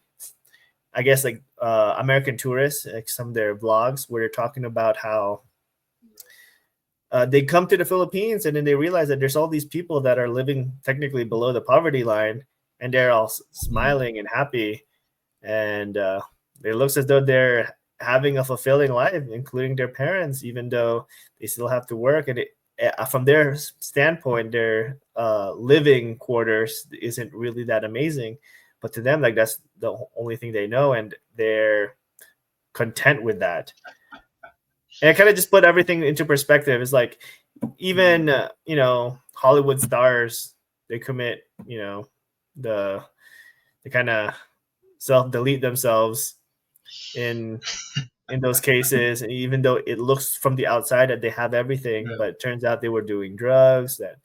I guess, like American tourists, like some of their vlogs where they're talking about how they come to the Philippines and then they realize that there's all these people that are living technically below the poverty line, and they're all smiling and happy, and it looks as though they're having a fulfilling life, including their parents, even though they still have to work. And from their standpoint, their living quarters isn't really that amazing, but to them, like, that's the only thing they know, and they're content with that. And it kind of just put everything into perspective. It's like, even Hollywood stars, they commit, they kind of self-delete themselves in those cases, even though it looks from the outside that they have everything, but it turns out they were doing drugs, that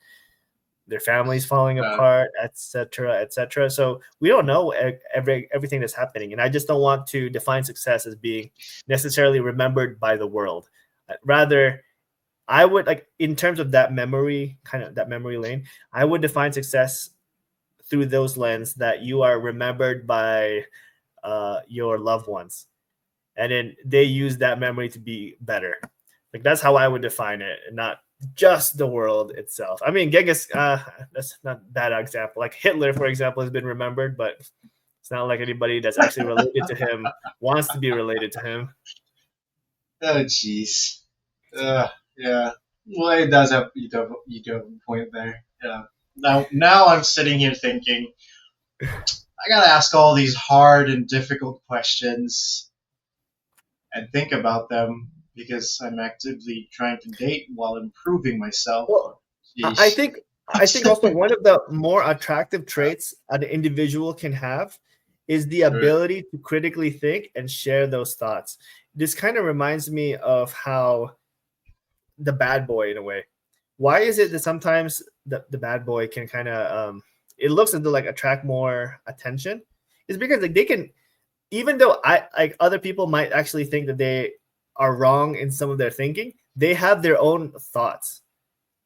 their family's falling apart, etc., etc. So we don't know everything that's happening, and I just don't want to define success as being necessarily remembered by the world. Rather, I would, like, in terms of that memory lane, I would define success through those lens, that you are remembered by your loved ones, and then they use that memory to be better. Like, that's how I would define it, and not just the world itself. I mean, Genghis, that's not a bad example. Like Hitler, for example, has been remembered, but it's not like anybody that's actually related to him wants to be related to him. Oh, jeez. Yeah. Well, it does have, you do have a point there. Yeah. Now I'm sitting here thinking, I gotta ask all these hard and difficult questions and think about them, because I'm actively trying to date while improving myself. Well, I think also one of the more attractive traits an individual can have is the ability to critically think and share those thoughts. This kind of reminds me of how the bad boy, in a way. Why is it that sometimes the bad boy can kind of it looks as though, like, attract more attention? It's because, like, they can, even though other people might actually think that they are wrong in some of their thinking, they have their own thoughts,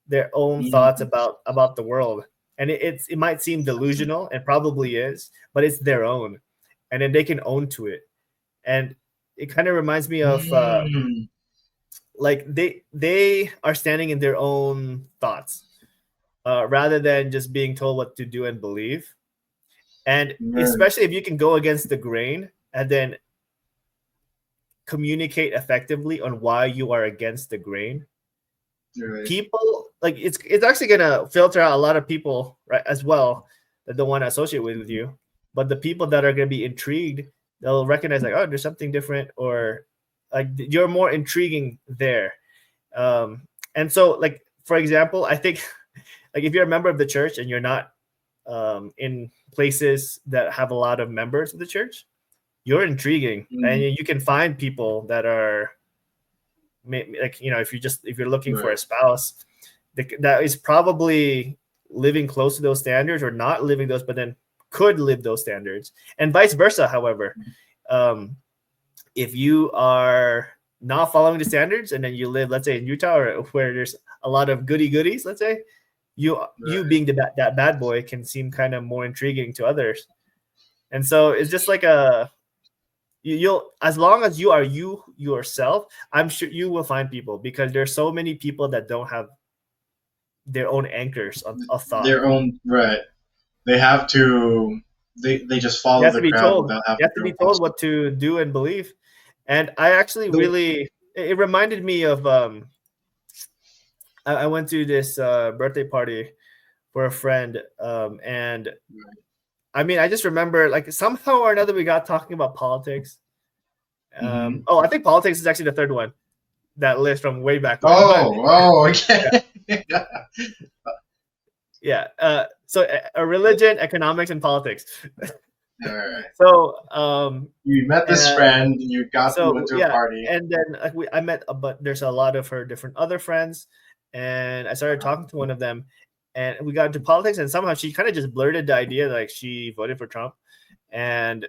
about the world, and it might seem delusional, and probably is, but it's their own, and then they can own to it. And it kind of reminds me of like, they are standing in their own thoughts, rather than just being told what to do and believe. And especially if you can go against the grain and then communicate effectively on why you are against the grain, people, like, it's actually gonna filter out a lot of people, right, as well, that don't want to associate with you. But the people that are gonna be intrigued, they'll recognize, like, oh, there's something different, or like, you're more intriguing there. And so, like, for example, I think, like, if you're a member of the church and you're not in places that have a lot of members of the church, you're intriguing, and you can find people that are, like, if you're looking for a spouse that is probably living close to those standards, or not living those, but then could live those standards, and vice versa. However, if you are not following the standards, and then you live, let's say, in Utah, or where there's a lot of goodies, let's say, you being that bad boy can seem kind of more intriguing to others. And so it's just like you'll, as long as you are you yourself, I'm sure you will find people, because there's so many people that don't have their own anchors of thought. Their own, right. They have to, they just follow the crowd without having. You have to be told what to do and believe. And I actually really, it reminded me of, I went to this birthday party for a friend, and I mean, I just remember, like, somehow or another we got talking about politics. Oh, I think politics is actually the third one, that list from way back when. Okay. Yeah. So religion, economics, and politics. All right. So You met and this friend, and you went so to a yeah, party. and then like I met but there's a lot of her different other friends, and I started talking to one of them, and we got into politics, and somehow she kind of just blurted the idea like she voted for Trump, and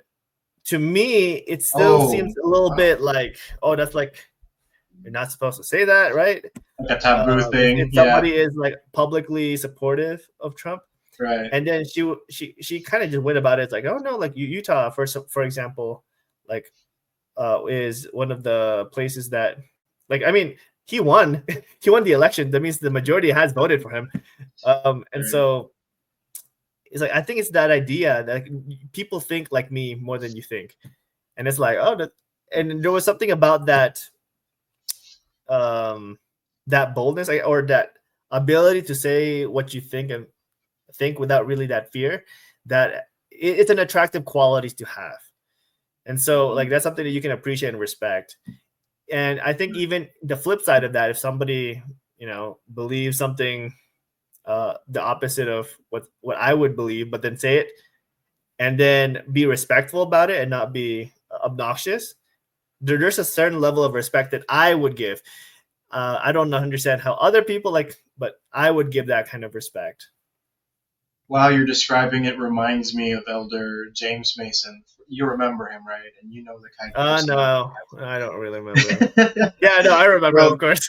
to me it still Oh, seems a little wow. bit like, oh, that's like you're not supposed to say that, right? Like a taboo If thing. Yeah. somebody is like publicly supportive of Trump, Right. and then she kind of just went about it. It's like, oh no, like Utah, for example, like is one of the places that, like, I mean, he won, he won the election. That means the majority has voted for him, and Right. so it's like I think it's that idea that people think like me more than you think, and it's like, oh, and there was something about um, that boldness or that ability to say what you think and think without really that fear, that it's an attractive qualities to have. And so like that's something that you can appreciate and respect. And I think even the flip side of that, if somebody, believes something the opposite of what I would believe, but then say it and then be respectful about it and not be obnoxious, there's a certain level of respect that I would give. I don't understand how other people like, but I would give that kind of respect. While you're describing it, reminds me of Elder James Mason. You remember him, right? And you know the kind of personality No, I don't really remember him. he has. Yeah, no, I remember, Well, of course.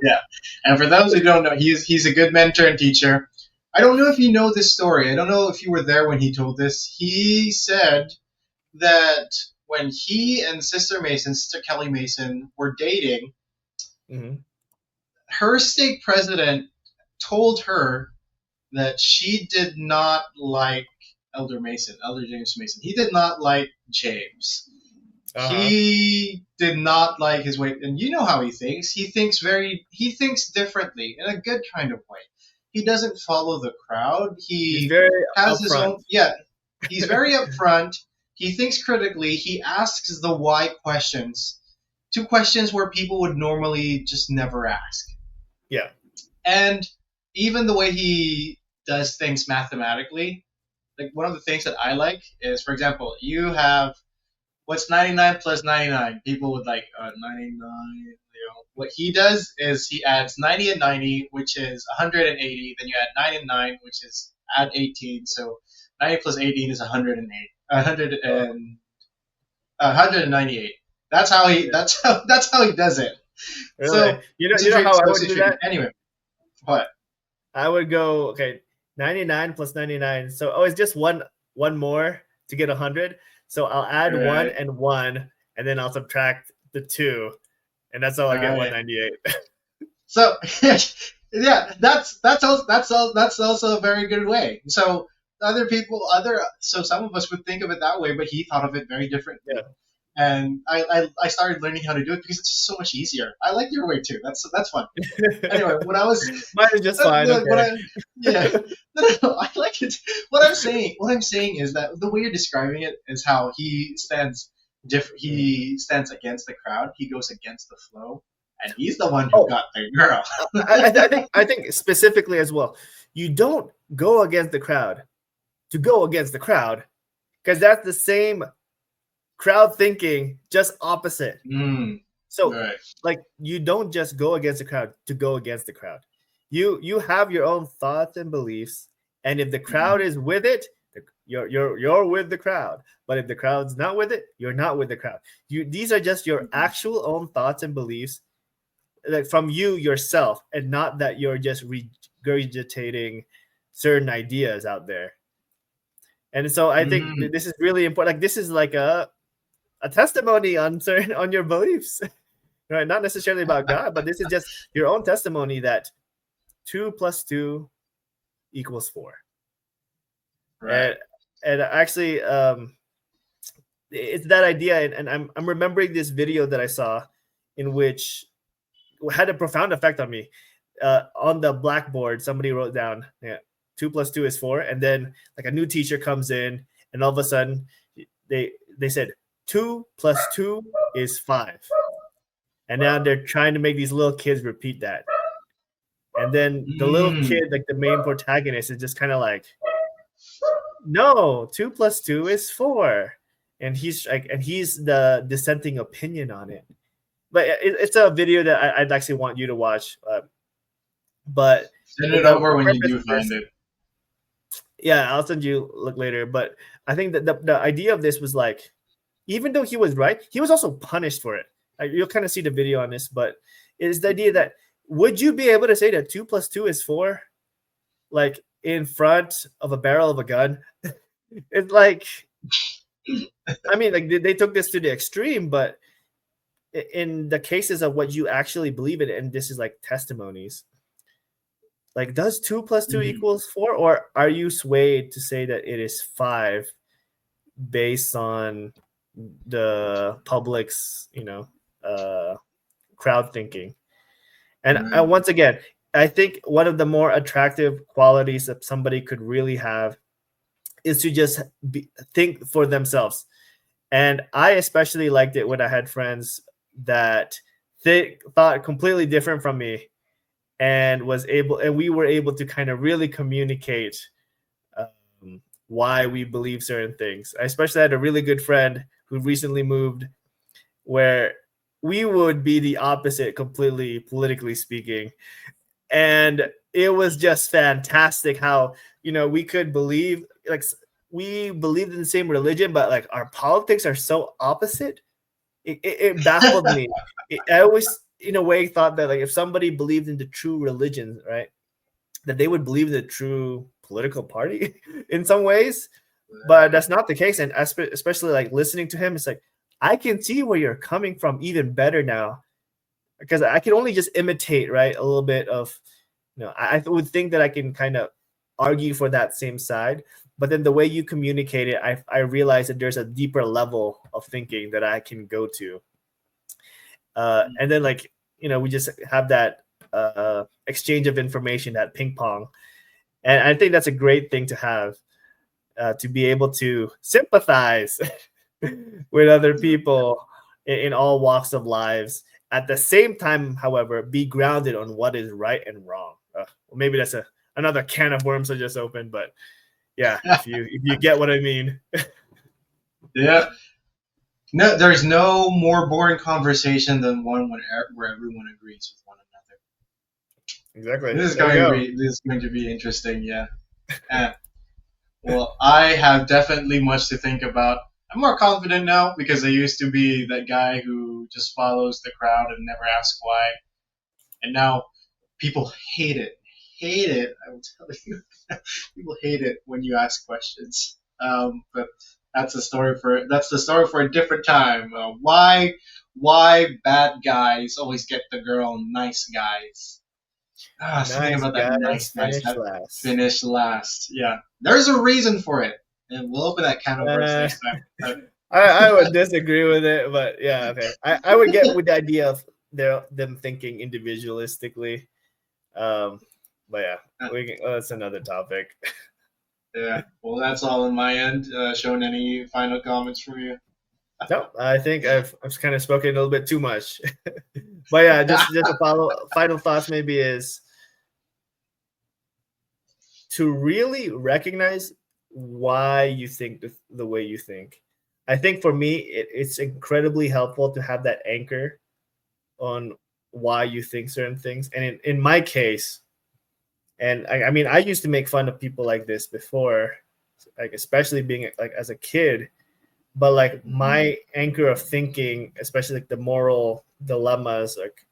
yeah. And for those who don't know, he's a good mentor and teacher. I don't know if you know this story. I don't know if you were there when he told this. He said that when he and Sister Mason, Sister Kelly Mason, were dating, Mhm. her stake president told her that she did not like Elder James Mason. He did not like James. Uh-huh. He did not like his way, and you know how he thinks. He thinks differently in a good kind of way. He doesn't follow the crowd. He's He very has his upfront. own, yeah, he's very upfront. He thinks critically. He asks the why questions, two questions where people would normally just never ask. Yeah. And even the way he does things mathematically, like one of the things that I like is, for example, you have what's 99 plus 99? People would like 99. What he does is he adds 90 and 90, which is 180. Then you add 9 and 9, which is add 18. So 90 plus 18 is 108. 100 Oh, and 198. That's how he. yeah. That's how he does it. Really? So You know how I so would do tricky. that? Anyway, what? I would go, okay, 99 plus 99. So it's just one more to get 100. So I'll add one Right, and one, and then I'll subtract the two, and that's how I get right. 198. So yeah, that's also a very good way. So so some of us would think of it that way, but he thought of it very differently. Yeah. And I started learning how to do it because it's just so much easier. I like your way too. That's fun. Anyway, when I was Mine is just fine. what Okay. I yeah, no, I like it. What I'm saying is that the way you're describing it is how Mhm. he stands against the crowd. He goes against the flow, and he's the one who Oh, got the girl. I think specifically as well, you don't go against the crowd to go against the crowd, because that's the same crowd thinking, just opposite. Mm, So right. like you don't just go against the crowd to go against the crowd. You have your own thoughts and beliefs, and if the crowd Mm, is with it, you're with the crowd. But if the crowd's not with it, you're not with the crowd. These are just your mm, actual own thoughts and beliefs, like from you yourself, and not that you're just regurgitating certain ideas out there. And so I think mm. this is really important. Like this is like a testimony on certain on your beliefs, right? Not necessarily about God, but this is just your own testimony that 2 plus 2 equals 4. Right. And actually, it's that idea, and I'm remembering this video that I saw, in which had a profound effect on me. On the blackboard, somebody wrote down, yeah, 2 plus 2 is 4, and then like a new teacher comes in, and all of a sudden, they said 2 plus 2 is 5, and now they're trying to make these little kids repeat that. And then the little Mm, kid, like the main protagonist, is just kind of like no, 2 plus 2 is 4, and he's the dissenting opinion on it. But it's a video that I'd actually want you to watch. But Send it the over when you purpose do of this, find it. yeah, I'll send you look later. But I think that the idea of this was like, even though he was right, he was also punished for it. Like, you'll kind of see the video on this, but it's the idea that would you be able to say that 2 plus 2 is 4, like in front of a barrel of a gun? It's like, I mean, like they took this to the extreme, but in the cases of what you actually believe in, and this is like testimonies, like does 2 plus 2 Mhm. equals 4, or are you swayed to say that it is 5 based on the public's, crowd thinking? And Right. once again, I think one of the more attractive qualities that somebody could really have is to just think for themselves. And I especially liked it when I had friends that thought completely different from me, and we were able to kind of really communicate why we believe certain things. I especially had a really good friend who recently moved, where we would be the opposite completely, politically speaking, and it was just fantastic how we could believe, like, we believed in the same religion, but like our politics are so opposite. It baffled me. I always, in a way, thought that like if somebody believed in the true religion, right, that they would believe in the true political party in some ways, but that's not the case. And especially like listening to him, it's like I can see where you're coming from even better now, because I can only just imitate, right, a little bit of, I would think that I can kind of argue for that same side, but then the way you communicate it, I realize that there's a deeper level of thinking that I can go to, and then like we just have that exchange of information, that ping pong, and I think that's a great thing to have, to be able to sympathize with other people in all walks of lives. At the same time, however, be grounded on what is right and wrong. Well, maybe that's another can of worms I just opened, but yeah, if you get what I mean. Yeah. No, there's no more boring conversation than one where everyone agrees with one another. Exactly. There you go. This is going to be interesting. Yeah. And, well, I have definitely much to think about. I'm more confident now because I used to be that guy who just follows the crowd and never asks why. And now people hate it. Hate it. I will tell you. People hate it when you ask questions. But that's the story for a different time. Why bad guys always get the girl, nice guys? Something Nice about that guys nice finish that last. finish last. Yeah, there's a reason for it, and we'll open that can of worms Uh, next time. I would disagree with it, but yeah, okay. I would get with the idea of them thinking individualistically. Um, but yeah, that's another topic. Yeah, well, that's all on my end. Sean, any final comments from you? No, I think I've kind of spoken a little bit too much. But yeah, just a final thoughts maybe is to really recognize why you think the way you think. I think for me, it's incredibly helpful to have that anchor on why you think certain things. And in my case, and I mean, I used to make fun of people like this before, like especially being like as a kid. But like Mhm. my anchor of thinking, especially like the moral dilemmas, like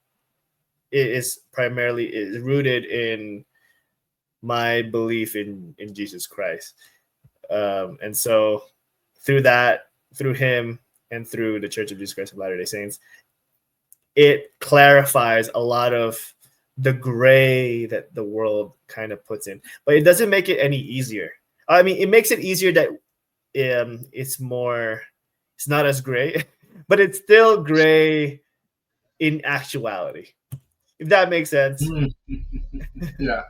it is primarily is rooted in my belief in Jesus Christ. And so through that, through him, and through the Church of Jesus Christ of Latter-day Saints, it clarifies a lot of the gray that the world kind of puts in, but it doesn't make it any easier. I mean, it makes it easier that it's not as gray, but it's still gray in actuality, if that makes sense. Mm. Yeah,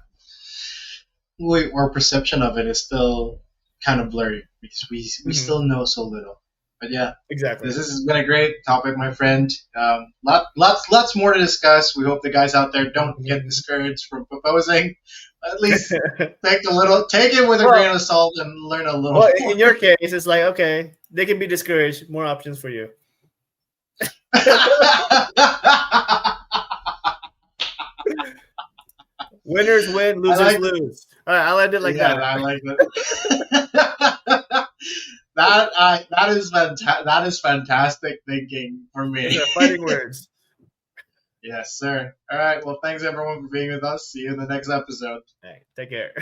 our perception of it is still kind of blurry because we Mhm. still know so little. But yeah, Exactly. this has been a great topic, my friend. Lots more to discuss. We hope the guys out there don't get discouraged from proposing. At least take it with a Well, grain of salt and learn a little well, in more. your case, it's like okay, they can be discouraged. More options for you. Winners win, I losers like, lose. All right, I'll end it like yeah, that. I like that. That is fantastic thinking for These me. are fighting words. Yes, sir. All right. Well, thanks everyone for being with us. See you in the next episode. All right, take care.